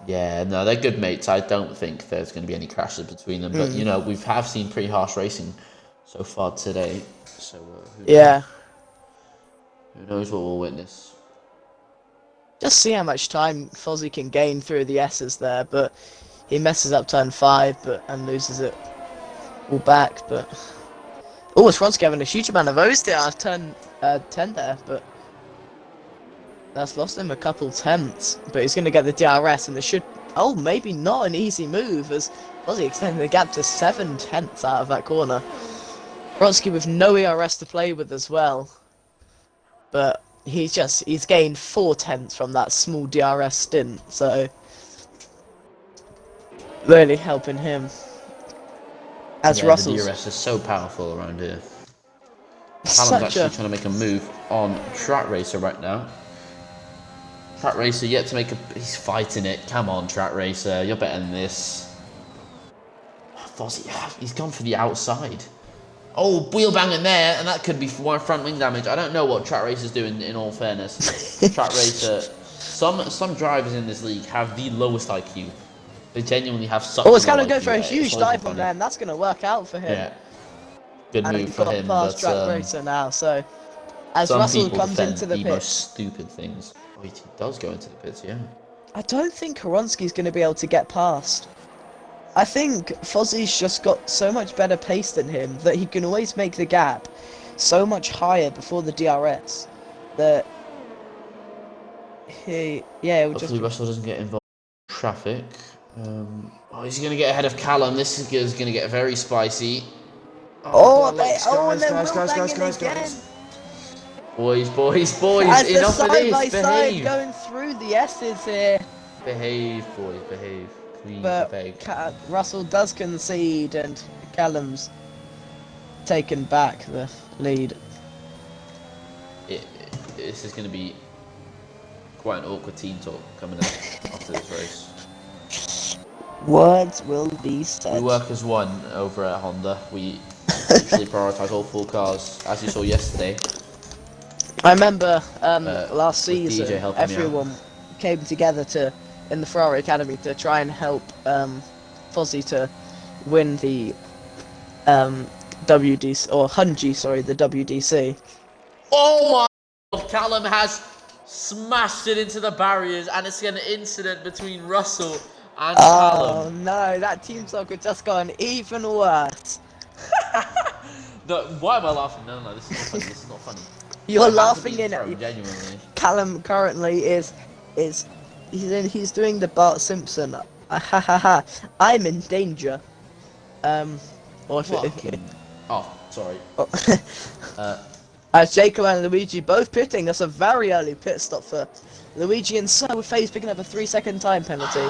Yeah, no, they're good mates. I don't think there's going to be any crashes between them. But, you know, we have seen pretty harsh racing so far today. So, Yeah. who knows what we'll witness. Just see how much time Fozzie can gain through the S's there, but he messes up turn 5 and loses it all back, but... Oh, it's Hronsky having a huge amount of O's there, turn 10 there, but... That's lost him a couple tenths, but he's going to get the DRS, and it should... Oh, maybe not an easy move, as Fozzie extending the gap to 7 tenths out of that corner. Hronsky with no ERS to play with as well, but... He's gained 4 tenths from that small DRS stint, so really helping him. As Yeah, Russell's the DRS is so powerful around here. Callum's such actually a trying to make a move on Track Racer right now. Track Racer yet to make a... He's fighting it. Come on, Track Racer. You're better than this. Fozzie, he's gone for the outside. Oh, wheel banging there, and that could be one front wing damage. I don't know what Track Racer's doing, in all fairness. Track Racer... Some drivers in this league have the lowest IQ. They genuinely have such Oh, it's low going to go IQ for a that huge it's not even dive on funny. there, and that's going to work out for him. Yeah. Good And move he's for got him, past but... Track Racer now, so as Some Russell people comes defend into the the pits, most stupid things. Oh, he does go into the pits, yeah. I don't think Hronsky's going to be able to get past. I think Fozzie's just got so much better pace than him that he can always make the gap so much higher before the DRS that it would just Hopefully Russell doesn't get involved in traffic. Oh, he's going to get ahead of Callum. This is going to get very spicy. guys. Boys, As the enough of side by this. side Behave. going through the S's here. Behave, boys, behave. We But beg. Russell does concede, and Callum's taken back the lead. This is going to be quite an awkward team talk coming up after this race. Words will be said. We work as one over at Honda. We literally prioritise all 4 cars, as you saw yesterday. I remember last with DJ season, helping me out. everyone came together in the Ferrari Academy to try and help Fozzie to win the WDC, or Hunji, sorry, the WDC. Oh my God, Callum has smashed it into the barriers, and it's an incident between Russell and Oh Callum. no, that team talk has just gone even worse. No, why am I laughing? No, this is not funny. This is not funny. You're I had to laughing be in thrown, it. genuinely. Callum currently he's doing the Bart Simpson. Ha ha ha! I'm in danger. Or if Fucking... Oh, sorry. As Jacob and Luigi both pitting, that's a very early pit stop for Luigi, and so with FaZe picking up a 3-second time penalty.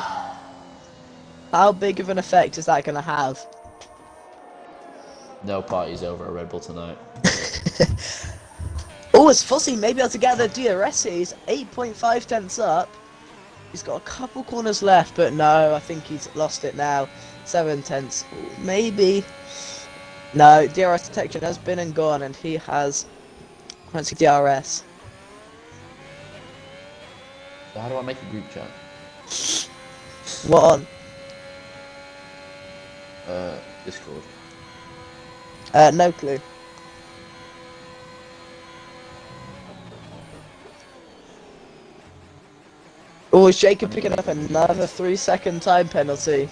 How big of an effect is that going to have? No parties over at Red Bull tonight. Oh, it's Fozzie maybe able to get the DRS. He's 8.5 tenths up. He's got a couple corners left, but no, I think he's lost it now. 7 tenths, maybe. No, DRS detection has been and gone, and he has DRS. So how do I make a group chat? What on? Discord. No clue. Oh, is Jacob picking up another 3-second time penalty?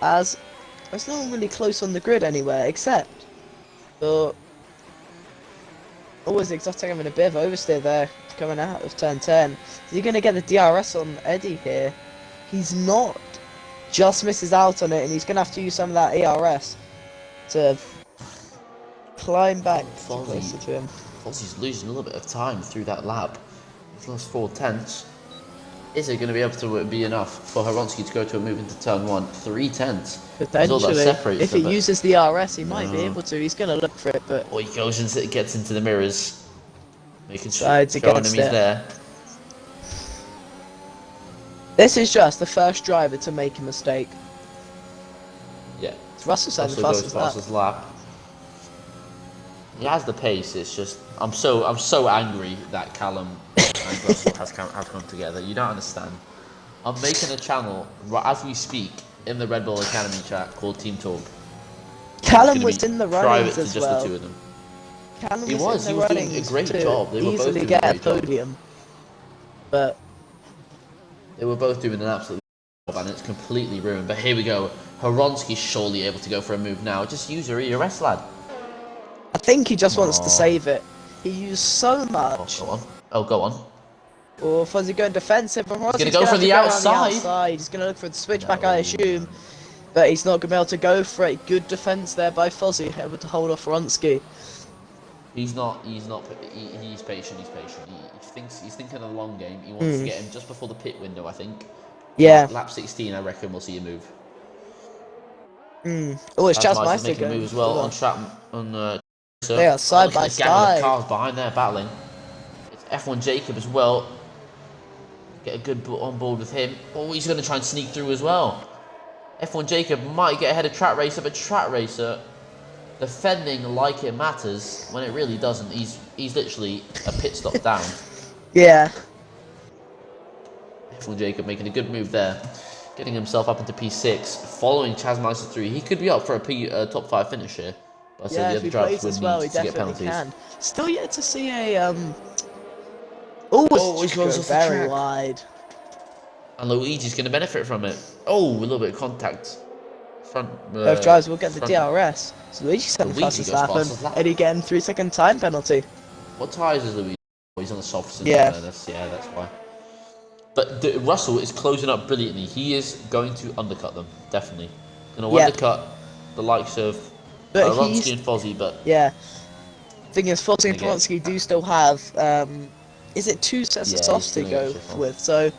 As there's no one really close on the grid anywhere except for always Exotic having a bit of oversteer there coming out of turn 10. Is he going to get the DRS on Eddie here? He's not. Just misses out on it, and he's going to have to use some of that ARS to climb back closer to him. Fozzie's losing a little bit of time through that lap. He's lost 4 tenths. Is it going to be able to be enough for Horonsky to go to a move into turn 1? 3 tenths. Potentially, if he uses the RS, he might be able to. He's going to look for it, but... Or he goes and gets into the mirrors. Making sure Decides against he's it. there. This is just the first driver to make a mistake. Yeah. It's Russell saying the Russell goes fastest fastest lap. lap. He has the pace. It's just I'm so angry that Callum and Russell have come together. You don't understand. I'm making a channel right as we speak in the Red Bull Academy chat called Team Talk. Callum was in the runnings private as to just well. the 2 of them. Callum He was in the doing a runnings great to job. They were both easily doing a get a great job. podium. But They were both doing an absolute job, and it's completely ruined. But here we go. Horonsky's surely able to go for a move now. Just use your ERS, lad. I think he just wants to save it. He used so much. Oh, go on. Oh, go on. Or Fuzzy going defensive. He's gonna go for the outside. He's going to look for the switchback, I assume. But he's not going to be able to go for it. Good defense there by Fozzie, able to hold off Ronsky. He's patient. He's thinking of the long game. He wants to get him just before the pit window, I think. Yeah. Lap 16, I reckon we'll see a move. Oh, it's Chaz Meister's Meister making a move as well on track. They are side by Look at the gang of side. cars behind there battling. It's F1 Jacob as well. Get a good on board with him. Oh, he's going to try and sneak through as well. F1 Jacob might get ahead of Track Racer, but Track Racer defending like it matters when it really doesn't. He's literally a pit stop down. Yeah. F1 Jacob making a good move there, getting himself up into P6, following Chaz Meister 3. He could be up for a top 5 finish here. But Yeah, the if other he drivers plays would as well, he need to get definitely penalties. can. Still yet to see a Oh, he it's goes go off the very track. wide. And Luigi's going to benefit from it. Oh, a little bit of contact. Both drivers will get the DRS. So Luigi's setting the Luigi fastest goes lap, fastest and lap. Eddie getting 3-second time penalty. What tyres is Luigi? Oh, he's on the softs. Yeah. That's why. But Russell is closing up brilliantly. He is going to undercut them, definitely. Going to undercut the likes of Ronsky and Fozzie, but yeah. Thing is, Fozzie and Again. Ronsky do still have is it 2 sets Yeah, of he's softs to gonna go get shit with? So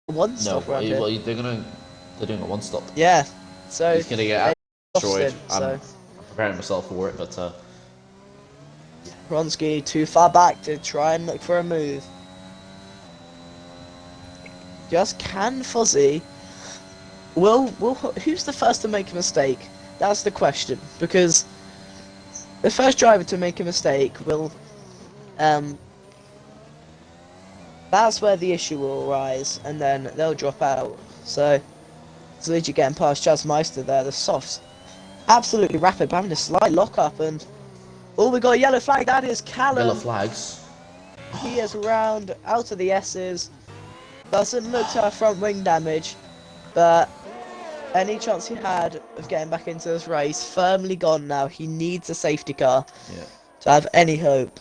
one No, stop around well, here. they're doing a one stop. Yeah. So He's gonna get they destroyed. softs in, so I'm preparing myself for it, but Hronsky too far back to try and look for a move. Just can Fuzzy? Who's the first to make a mistake? That's the question, because the first driver to make a mistake will, that's where the issue will arise, and then they'll drop out. So, it's Luigi getting past Jazzmeister there, the softs. Absolutely rapid, but having a slight lock up, and oh, we got a yellow flag. That is yellow Callum. flags. He is round out of the S's. Doesn't look to have front wing damage, but any chance he had of getting back into this race, firmly gone now. He needs a safety car to have any hope.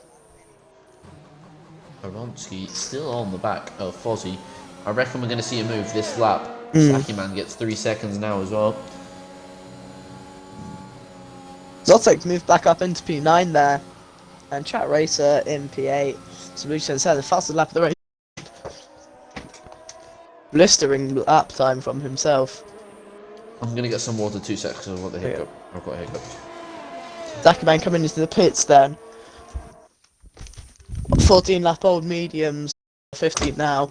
Aronsky still on the back of Fozzy. I reckon we're going to see a move this lap. Mm. Sakiman gets 3 seconds now as well. Zotek moved back up into P9 there, and Chat Racer in P8. Solution said the fastest lap of the race. Blistering lap time from himself. I'm going to get some water 2 seconds. I've got the hiccup. I've got a hiccup. Zakiman coming into the pits then. 14 lap old mediums, 15 now.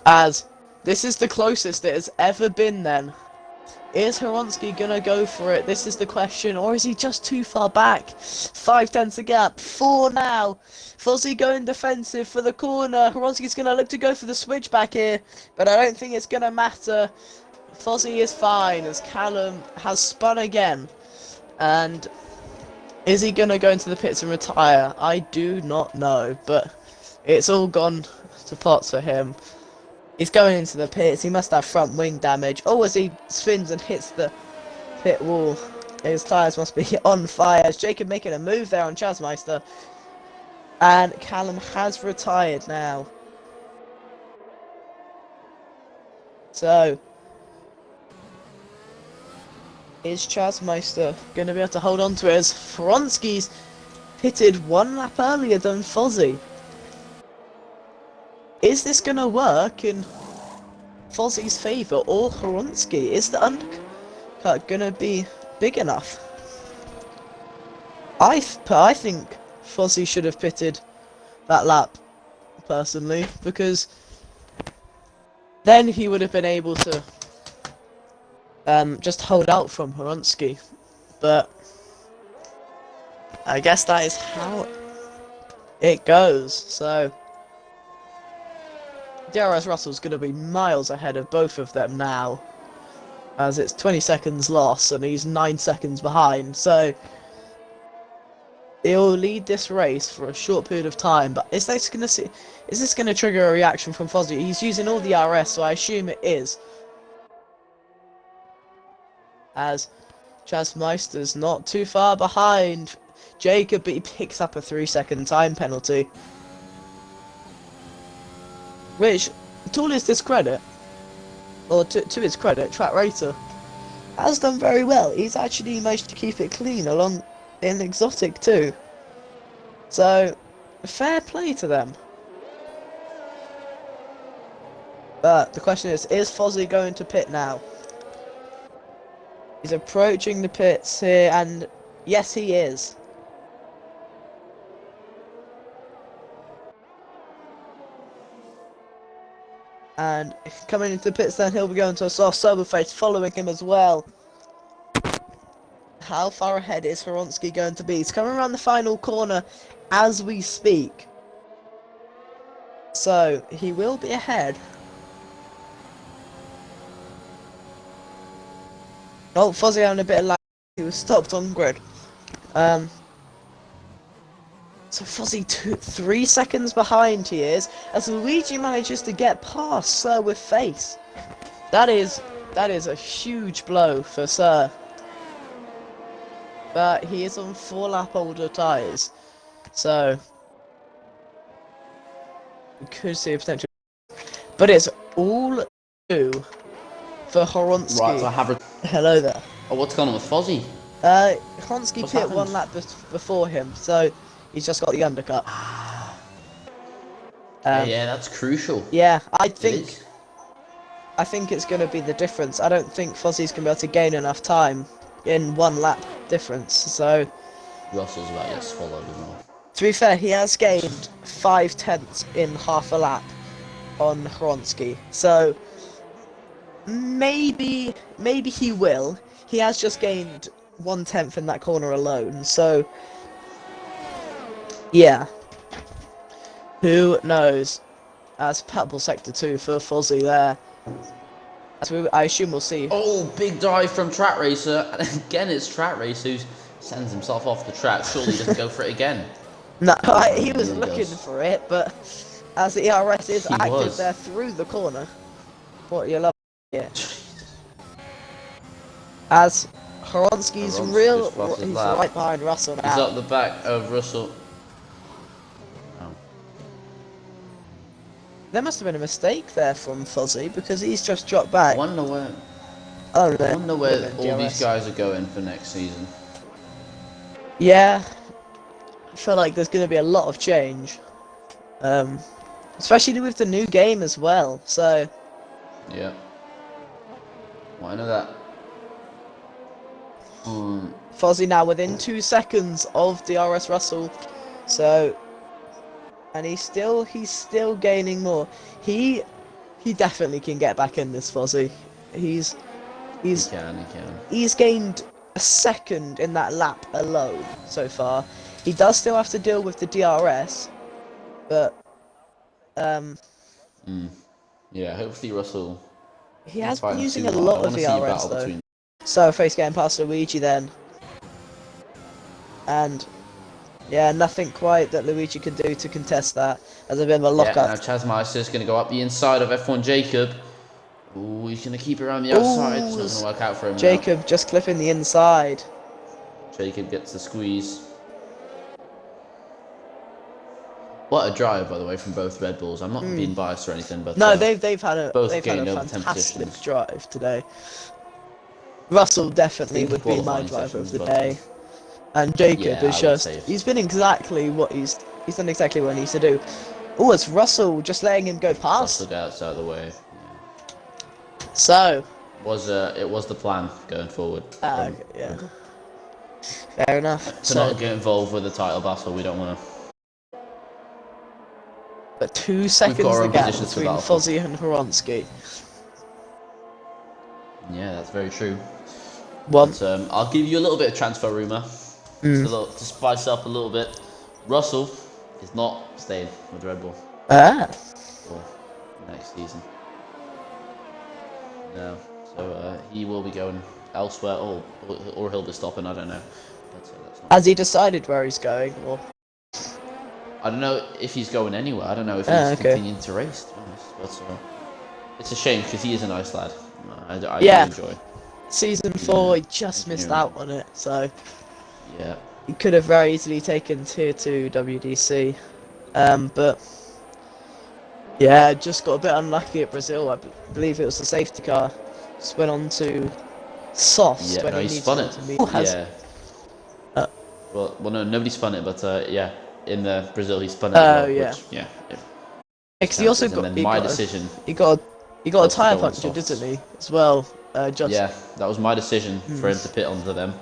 As this is the closest it has ever been then. Is Hronsky gonna go for it? This is the question. Or is he just too far back? 5/10 a gap. 4 now. Fuzzy going defensive for the corner. Hronsky's gonna look to go for the switch back here. But I don't think it's gonna matter. Fuzzy is fine as Callum has spun again. And is he gonna go into the pits and retire? I do not know. But it's all gone to pots for him. He's going into the pits. He must have front wing damage. Oh, as he spins and hits the pit wall, his tyres must be on fire. As Jacob making a move there on Chazmeister. And Callum has retired now. So, is Chazmeister going to be able to hold on to it as Fronsky's pitted 1 lap earlier than Fozzy? Is this going to work in Fozzy's favour or Hronsky? Is the undercut going to be big enough? I think Fozzy should have pitted that lap, personally, because then he would have been able to just hold out from Hronsky. But I guess that is how it goes, so DRS Russell's going to be miles ahead of both of them now, as it's 20 seconds loss and he's 9 seconds behind, so he'll lead this race for a short period of time. But is this going to trigger a reaction from Fozzy? He's using all the RS, so I assume it is, as Chazmeister's not too far behind Jacob, but he picks up a 3-second time penalty. Which, to all his discredit, or to his credit, Track Racer has done very well. He's actually managed to keep it clean along in Exotic too. So, fair play to them. But the question is Fozzy going to pit now? He's approaching the pits here, and yes, he is. And coming into the pits, then he'll be going to a soft sober face, following him as well. How far ahead is Hronsky going to be? He's coming around the final corner as we speak, so he will be ahead. Oh, Fozzy having a bit of lag. He was stopped on grid. So Fozzy 3 seconds behind he is, as Luigi manages to get past Sir with face. That is a huge blow for Sir. But he is on 4 lap older tyres, so we could see a potential. But it's all new for Hronsky. Right, so I have. Hello there. Oh, what's going on with Fozzy? Hronsky What's pit happened? 1 lap before him, so He's just got the undercut. Yeah, that's crucial. Yeah, I It think is. it's going to be the difference. I don't think Fozzie's going to be able to gain enough time in 1 lap difference. So, Russell's about to get swallowed as well. to be fair, he has gained 5/10 in half a lap on Hronsky. So, maybe he will. He has just gained 1/10 in that corner alone. So, yeah. Who knows? As purple sector 2 for Fozzie there. I assume we'll see. Oh, big dive from Track Racer. And again, it's Track Racer who sends himself off the track. Surely he doesn't go for it again. No, he was He looking does. for it, but as the ERS is He active was. there through the corner. What you love here. As Hronsky's Hronsky just lost his he's lap. right behind Russell He's now. up the back of Russell. Oh. There must have been a mistake there from Fozzie because he's just dropped I back. wonder where, Oh no. I wonder where Wait a all minute, these DRS. guys are going for next season. Yeah. I feel like there's going to be a lot of change. Especially with the new game as well. So, Yeah. Well, I know that. Fozzie now within 2 seconds of DRS Russell. So, and he's still gaining more. He definitely can get back in this Fozzie. He can. He's gained a second in that lap alone so far. He does still have to deal with the DRS, but Yeah, hopefully Russell. he has fight been him using too a hard. I lot of wanna see a DRS battle though. between- So face getting past Luigi then. And yeah, nothing quite that Luigi can do to contest that as a bit of a Yeah, lockup. now Chaz Meister's going to go up the inside of F1 Jacob. Ooh, he's going to keep it around the outside. It's not going to work out for him. Jacob just clipping the inside. Now. Jacob gets the squeeze. What a drive, by the way, from both Red Bulls. I'm not being biased or anything, but No, they've had both a gained over 10 fantastic positions. drive today. Russell definitely I think would be my qualifying driver of sessions, the but- day, and Jacob Yeah, I is would just say- he's been exactly what he's done exactly what he needs to do. Oh, it's Russell just letting him go past. Russell gets out of the way. So, It was the plan going forward. okay, yeah, fair enough. To So, not get involved with the title battle, we don't want to. but 2 seconds our the own gap positions for between battle. Fozzie and Hronsky. Yeah, that's very true. One. But, I'll give you a little bit of transfer rumour. To spice up a little bit. Russell is not staying with Red Bull for next season. No. So he will be going elsewhere, or he'll be stopping, I don't know. But, that's not... Has he decided where he's going? Or I don't know if he's going anywhere. I don't know if he's okay. continuing to race, to be honest. But it's a shame because he is a nice lad. I Yeah. do enjoy. Season 4, he just missed out on it, so Yeah. he could have very easily taken Tier 2 WDC. But yeah, just got a bit unlucky at Brazil. I believe it was the safety car. Just went on to Sauce Yeah, when no, he needed spun to it. meet- has- Yeah. Well, no, nobody spun it, but yeah, in Brazil he spun it. As well, yeah. Which, yeah. Because he also And got then he my got, decision. he got a was to tyre go on puncture, softs. didn't he? As well. Just Yeah, that was my decision for him to pit onto them.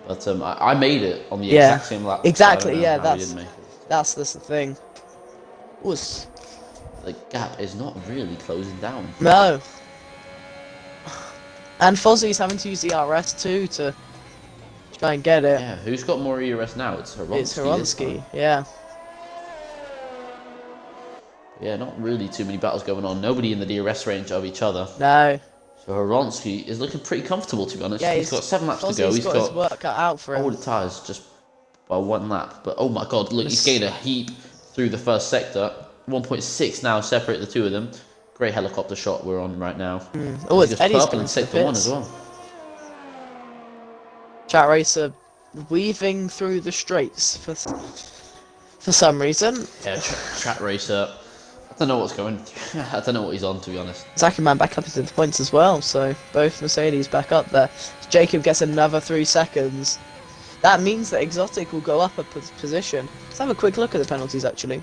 But I made it on the Yeah, exact same lap. so I exactly, don't know yeah, how he that's- didn't make it. that's the thing. Was The gap is not really closing down. no. And Fozzie's having to use the RS too to try and get it. Yeah, who's got more ERS now? It's Hronsky. It's this Hronsky, time. yeah. Yeah, not really too many battles going on. Nobody in the DRS range of each other. No. So Hronsky is looking pretty comfortable, to be honest. Yeah, he's got 7 laps to go. Fozzie's He's got his work cut out for all him. the tyres just by 1 lap. But oh my god, look, he's gained a heap through the first sector. 1.6 now separate the two of them. Great helicopter shot we're on right now. Oh, it's He goes Eddie's purple going in to the sector 1 pits. as well. Chat Racer weaving through the straights for some reason. Yeah, track racer. I don't know what's going. I don't know what he's on, to be honest. Zackerman back up into the points as well, so both Mercedes back up there. Jacob gets another 3 seconds. that means that Exotic will go up a position. Let's have a quick look at the penalties actually.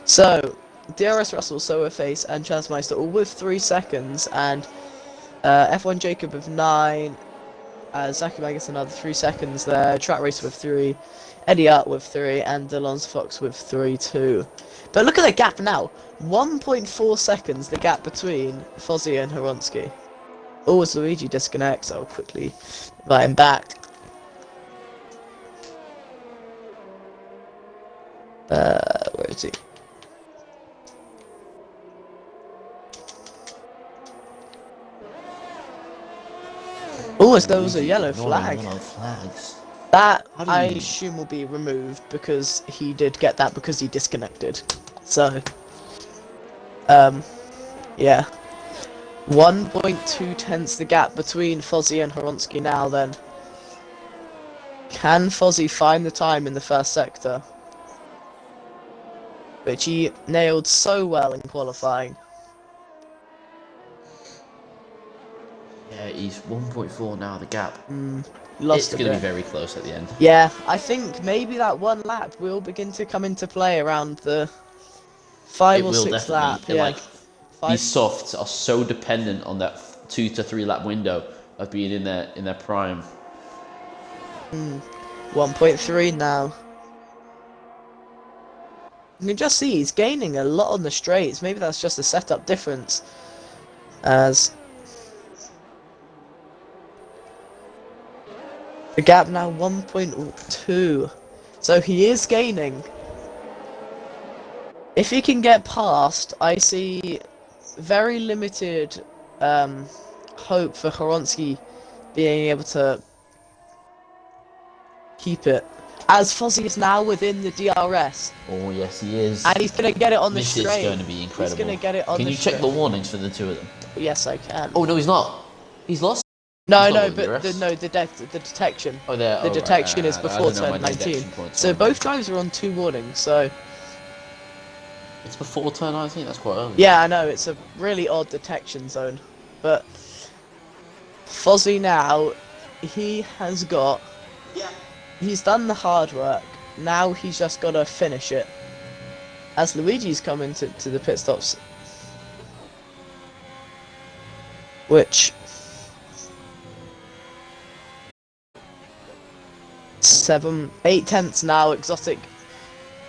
So DRS Russell, Soa Face, and Chasmeister all with 3 seconds, and F1 Jacob with 9. Zaki Magus another 3 seconds there. Track Racer with 3. Eddie Art with 3, and Alonso Fox with 3 too. But look at the gap now. 1.4 seconds the gap between Fozzie and Horonsky. Oh, as Luigi disconnects, I'll quickly invite him back. Where is he? Oh, as there was a yellow flag. Flags. That, How do I you- assume, will be removed because he did get that because he disconnected. So, yeah. 1.2 tenths the gap between Fozzie and Horonsky now then. Can Fozzie find the time in the first sector? Which he nailed so well in qualifying. Yeah, he's 1.4 now, the gap. Lost It's a going to bit. be very close at the end. Yeah, I think maybe that one lap will begin to come into play around the 5 It or will 6 definitely. lap. Yeah. Like, these softs are so dependent on that 2 to 3 lap window of being in their prime. 1.3 now. You can just see he's gaining a lot on the straights. Maybe that's just a setup difference. As the gap now 1.2. So he is gaining. If he can get past, I see very limited hope for Horonsky being able to keep it. As Fozzie is now within the DRS, Oh, yes, he is. and he's gonna get it on the This straight. is going to be incredible. He's gonna get it on Can the you check the straight. warnings for the two of them? Yes, I can. Oh, no, he's not. He's lost. no, he's not no, with the but rest. the detection. Oh, there. The detection is before turn 19. So both drivers are on 2 warnings. So It's before turn 19. That's quite early. yeah, I know it's a really odd detection zone, but Fozzie now, he has got. He's done the hard work. Now he's just got to finish it. As Luigi's coming to the pit stops, which 8 tenths now, Exotic.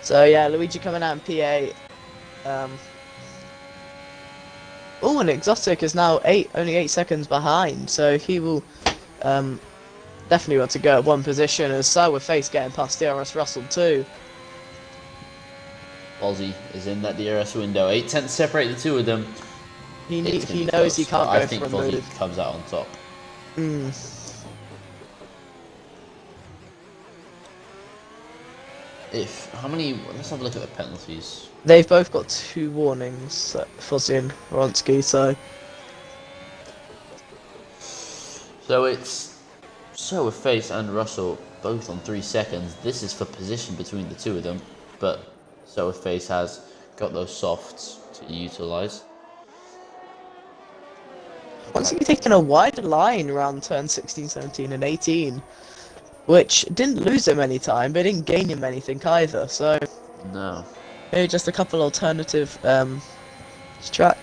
So yeah, Luigi coming out in P8. Oh, and Exotic is now only 8 seconds behind, so he will definitely want to go at 1 position, as so with Face getting past DRS Russell too. Fozzie is in that DRS window. 8 tenths separate the two of them. He It's gonna be knows close, he can't but I go think for a Fozzie move. comes out on top. Let's have a look at the penalties. They've both got 2 warnings, Fozzie and Horonsky, so It's with Face and Russell both on 3 seconds. This is for position between the two of them, but with Face has got those softs to utilise. Horonsky taking a wider line around turn 16, 17 and 18, which didn't lose him any time, but didn't gain him anything either, so No. maybe just a couple alternative track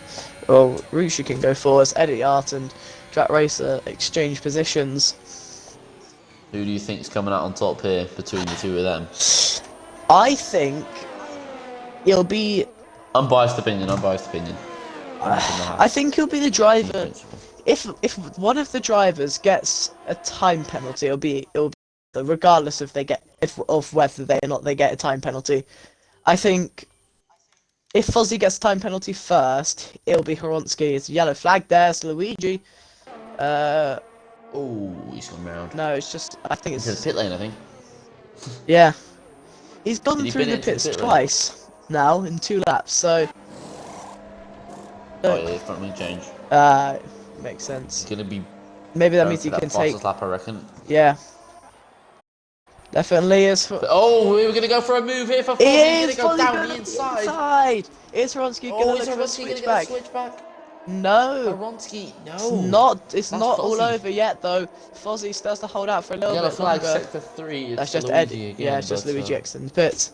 or routes you can go for as Eddie Art and Track Racer exchange positions. Who do you think's coming out on top here between the two of them? I think it'll be. Unbiased opinion. I think he'll be the driver. If one of the drivers gets a time penalty, it'll be regardless if they get of whether they or not they get a time penalty. I think if Fozzie gets a time penalty first, it'll be Horonsky. It's a yellow flag. There's Luigi. Oh, he's gone round. No, it's just I think Into the it's pit lane, I think. yeah. He's gone Did he through bin the into the pits pit lane? twice now in 2 laps, so Oh yeah, front wing change. makes sense. It's gonna be. Maybe that going means for he can fastest take. lap, I reckon. Yeah. Definitely is. Oh, we were gonna go for a move here for Fozzie. He's gonna go down the inside. Is Horonsky gonna Oh, look is for a Horonsky gonna switch get a back? switch back? No. Horonsky, no. It's That's not all Fozzie. over yet though. Fozzie still has to hold out for a little Yellow bit flag, longer. sector 3. It's That's just Luigi Eddie. again. Yeah, it's just but, Luigi X in the pits.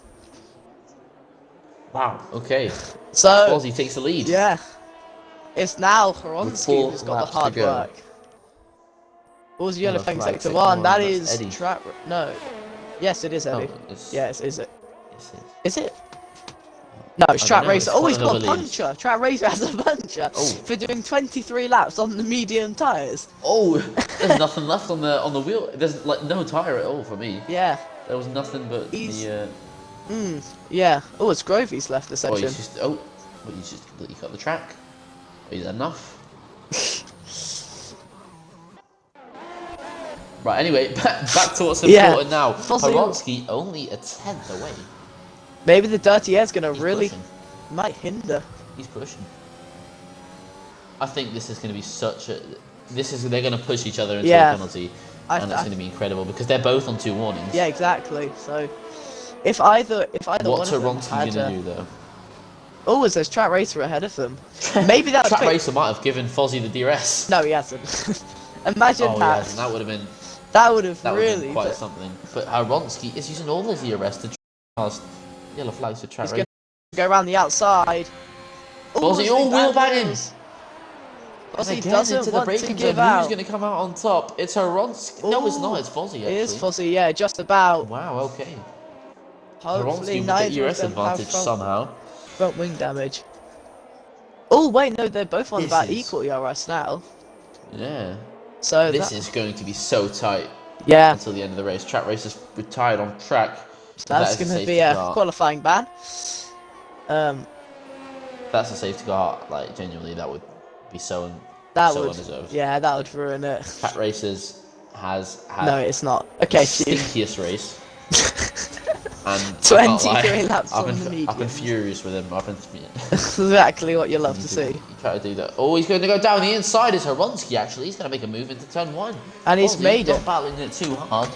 Wow. Okay. So Fozzie takes the lead. yeah, it's now With Horonsky 4 who's got the laps to hard go. work. What was yellow Yellow flag flag, sector sector 1? That one, that's is Eddie. trap. No. Yes, it is Eddie. Oh, it's, Yes, is it? Yes, it is. Is it? No, it's I Track don't know, Racer. it's Oh, he's one got of a the leads. puncher. Track Racer has a puncher Oh. for doing 23 laps on the medium tyres. Oh, there's nothing left on the wheel. There's like no tire at all for me. Yeah. There was nothing but He's- the. Yeah. Oh, it's Grovey's left the Oh, section. he's just. Oh, well, he's just completely cut the track. Is that enough? Right. Anyway, back to what's Yeah. important now. Fozzie- Horonsky only a 10th away. Maybe the dirty air's gonna He's really pushing. might hinder. He's pushing. I think this is going to be such a. They're going to push each other into Yeah. a penalty, I- and it's I- going to be incredible because they're both on 2 warnings. Yeah, exactly. So, if either What's one of them Horonsky had going to do though? Oh, there's Track Racer ahead of them. Maybe that's Track quick. Racer might have given Fozzie the DRS. No, he hasn't. Imagine Oh, that. yeah, that would have been That would have would've been really. quite something. But Horonsky is using all his DRS to past yellow flags for Track He's Racer. Go around the outside. Fozzie, it's oh, bad wheel banging. wheels. And Fozzie again doesn't into the want to braking zone. give Who's out. going to come out on top? It's Horonsky. No, it's Ooh. not. It's Fozzie. Actually. It is Fozzie, yeah, just about. Wow. Okay. Hopefully, Horonsky with neither the of DRS them have advantage somehow. front wing damage. Oh wait, no, they're both on This about is- equal ERS now. Yeah. So This that, is going to be so tight yeah, until the end of the race. Track Racer's retired on track. that's That is gonna a be safety a car. qualifying ban. That's a safety car. Like genuinely, that would be so That so would, undeserved. yeah, that would ruin it. Track Racers has had No, it's not. the Okay, phew. stinkiest race. And I can't 23 lie, laps I've on been, the medium. I've been furious with him. I've been. Exactly what you love to see. He tried to do that. Oh, he's going to go down the inside. It's Horonsky actually. He's going to make a move into turn 1. And he's made not it. battling it too hard.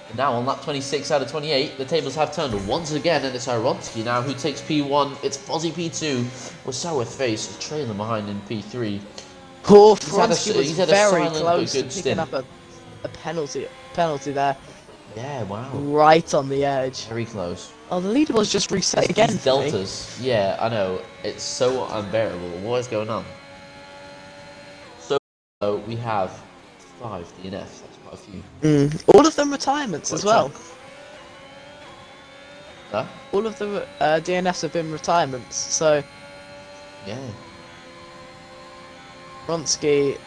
And now on lap 26 out of 28, the tables have turned once again, and it's Horonsky now who takes P1. It's Fozzie P2 with sour face trailing behind in P3. Poor He's had a- Fronsky was he's had a very silent but close to good picking stint. up a penalty there, Yeah, wow. right on the edge. Very close. Oh, the leaderboard's just reset again. These for me. deltas, yeah, I know. It's so unbearable. What is going on? So we have 5 DNFs. That's quite a few. All of them retirements as Quite a well. chunk. Huh? All of the DNFs have been retirements. So Yeah. Fronsky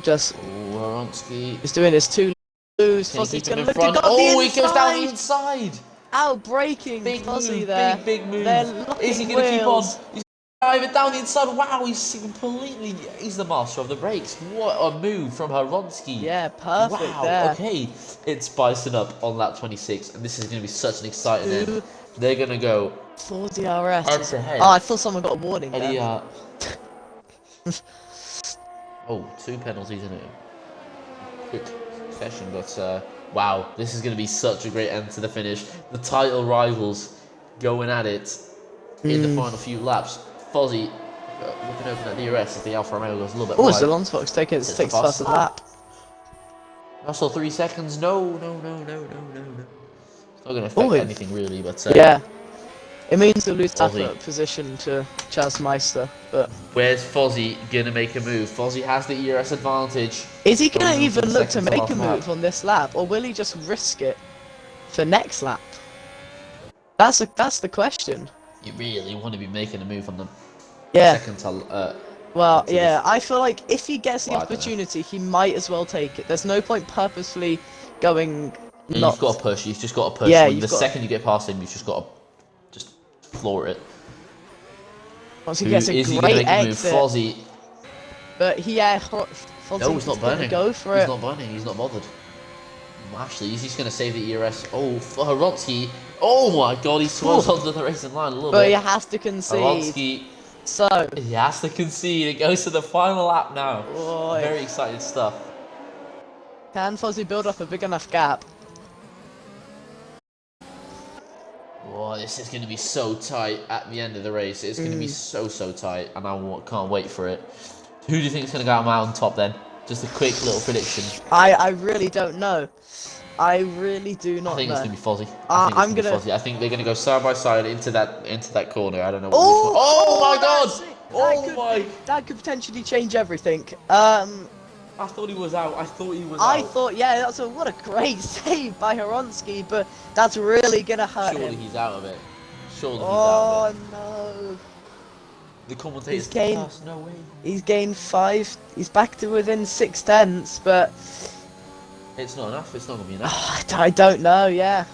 just Oh, Horonsky. is doing his 2 lose. Can he Fozzie's keep him gonna in look front? at Oh, he goes down the inside. inside. Out breaking Big Fozzie move, there. big move. They're Is he locking going to keep on? wheels. He's driving down the inside. Wow, he's completely. He's the master of the brakes. What a move from Horonsky. Yeah, perfect Wow. there. Okay, it's Bison up on lap 26, and this is going to be such an exciting Two. end. They're going to go 4 DRS. head to head. Oh, I thought someone got a warning Eddie. there. Oh, 2 penalties in a quick session, but wow, this is going to be such a great end to the finish. The title rivals going at it in the final few laps. Fozzie looking over at DRS as the Alfa Romeo goes a little bit Oh, it's the wide. Lance Fox taking its It's the 6th fast fastest lap. Russell 3 seconds. No. It's not going to affect Oh, it- anything really, but Yeah. It means we'll lose Fozzie. that position to Chaz Meister, but where's Fozzie going to make a move? Fozzie has the ERS advantage. is he going Going to even into look to second to make last a lap. move on this lap, or will he just risk it for next lap? That's the question. You really want to be making a move on the Yeah. second to Well, to yeah, I feel like if he gets the Well, I don't know. opportunity, he might as well take it. There's no point purposefully going Yeah, not. you've got to push. You've just got to push. Yeah, When you've the got- second you get past him, you've just got to just floor it. Once he Who gets a is he going to great make a move? exit, Fozzie. but Fozzie No, he's not burning. Go for he's it. not burning. He's not bothered. Actually, he's just going to save the ERS. Oh, for Horonsky. Oh my God, he swirls onto the racing line a little But bit. he has to concede. Horonsky, So, he has to concede. It goes to the final lap now. boy, Very exciting stuff. can Fozzie build up a big enough gap? Oh, this is going to be so tight at the end of the race. It's going to be so tight, and I can't wait for it. Who do you think is going to go out on top then? Just a quick little prediction. I really don't know. I really do not know. I think it's going to be Fozzie. I think they're going to go side by side into that corner. I don't know. Oh my God! That could potentially change everything. I thought he was out. Yeah, what a great save by Horonsky, but that's really gonna hurt Surely him. he's out of it. Surely he's out Oh of it. no! The commentators. No way. He's gained 5. He's back to within 6/10, but It's not enough. It's not gonna be enough. I don't know. Yeah.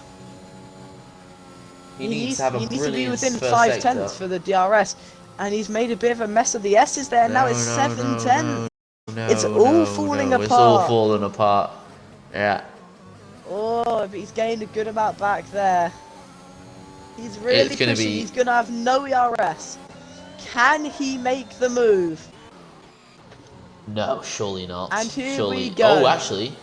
He needs to have a He needs to be brilliant within first 5/10 sector. for the DRS, and he's made a bit of a mess of the S's there. Now it's 7/10. It's all falling apart. It's all falling apart. Yeah. Oh, but he's gained a good amount back there. He's really pushing. He's gonna have no ERS. Can he make the move? No, surely not. And here surely. we go. Oh, actually.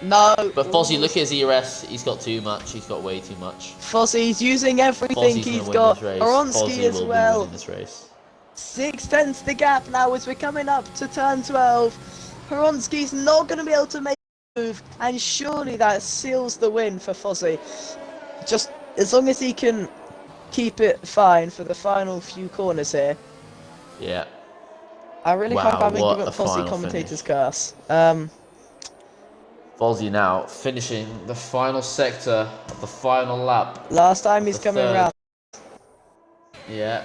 No. But Fozzie, look at his ERS. He's got too much. He's got way too much. Fozzie's using everything Fozzie's he's gonna win got. this race. Horonsky Fozzie as will well. be winning this race. 6/10 the gap now as we're coming up to turn 12. Horonsky's not going to be able to make a move, and surely that seals the win for Fozzie. Just as long as he can keep it fine for the final few corners here. Yeah. I really can't Wow, give what up a Fozzie final commentator's finish. curse. Fozzie now finishing the final sector of the final lap. Last time he's coming third. around. Yeah.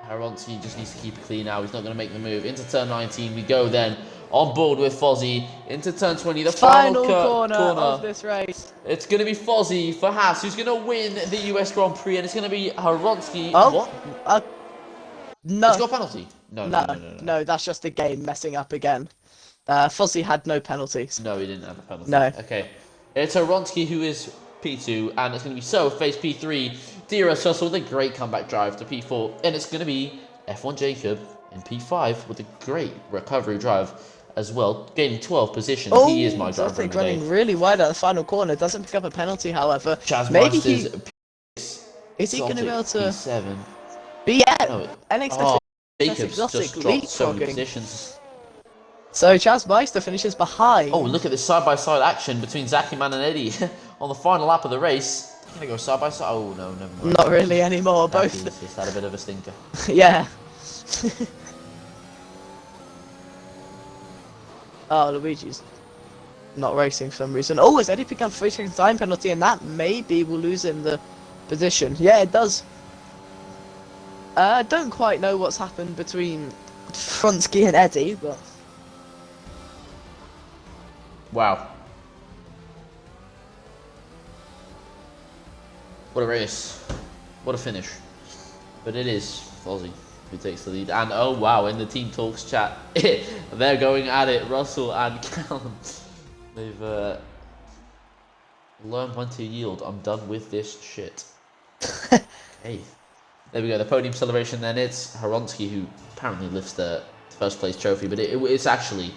Horonsky just needs to keep it clean now. He's not going to make the move. Into turn 19 we go then. On board with Fozzie. Into turn 20, the final corner of this race. It's going to be Fozzie for Haas, who's going to win the US Grand Prix, and it's going to be Horonsky. Oh, what? No. He's got a penalty. No, that's just the game messing up again. Fozzie had no penalties. No, he didn't have a penalty. No. Okay. It's Horonsky who is P2, and it's going to be face P3. DRS Russell with a great comeback drive to P4, and it's going to be F1 Jacob in P5 with a great recovery drive as well, gaining 12 positions. Oh, he is my driver of the day. running really wide at the final corner. Doesn't pick up a penalty, however. Maybe is he going to be able to P7? be No, unexpected? Jacob's exotic just dropped so many leapfrogging. positions. So Chaz Meister finishes behind. Oh, look at this side-by-side action between Zaki Man and Eddie on the final lap of the race. I'm gonna go side-by-side. Oh no, never mind. Not really anymore. Zaki's Both. just had a bit of a stinker. Yeah. Oh, Luigi's not racing for some reason. Oh, is Eddie picking up 3 seconds time penalty, and that maybe will lose him the position. Yeah, it does. I don't quite know what's happened between Fronsky and Eddie, but Wow. What a race. What a finish. But it is Fozzie who takes the lead. And oh wow, in the Team Talks chat, they're going at it. Russell and Callum. They've learned when to yield. I'm done with this shit. Hey. There we go, the podium celebration then. It's Horonsky who apparently lifts the first place trophy, but it's actually...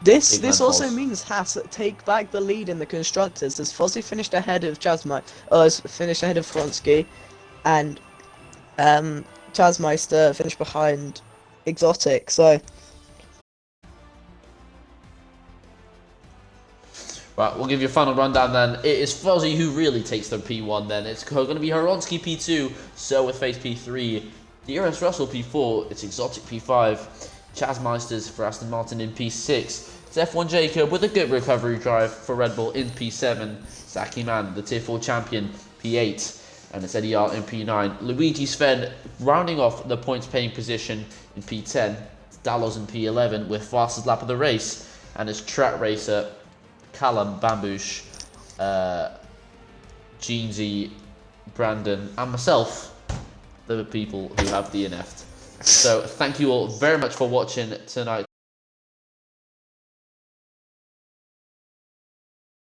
This also means Haas take back the lead in the constructors, as Fozzie finished ahead of finished ahead of Fronsky, and Chazmeister finished behind Exotic. So right, we'll give you a final rundown then. It is Fozzie who really takes the P1 then. It's going to be Horonsky P2, so with face P3, DRS Russell P4, it's Exotic P5, Chazmeisters for Aston Martin in P6. It's F1 Jacob with a good recovery drive for Red Bull in P7. Zaki Man, the Tier 4 champion, P8. And it's Eddie R in P9. Luigi Sven rounding off the points paying position in P10. It's Dallos in P11 with fastest lap of the race. And it's track racer Callum, Bambush, Jeansy, Brandon, and myself, the people who have DNF'd. So thank you all very much for watching tonight.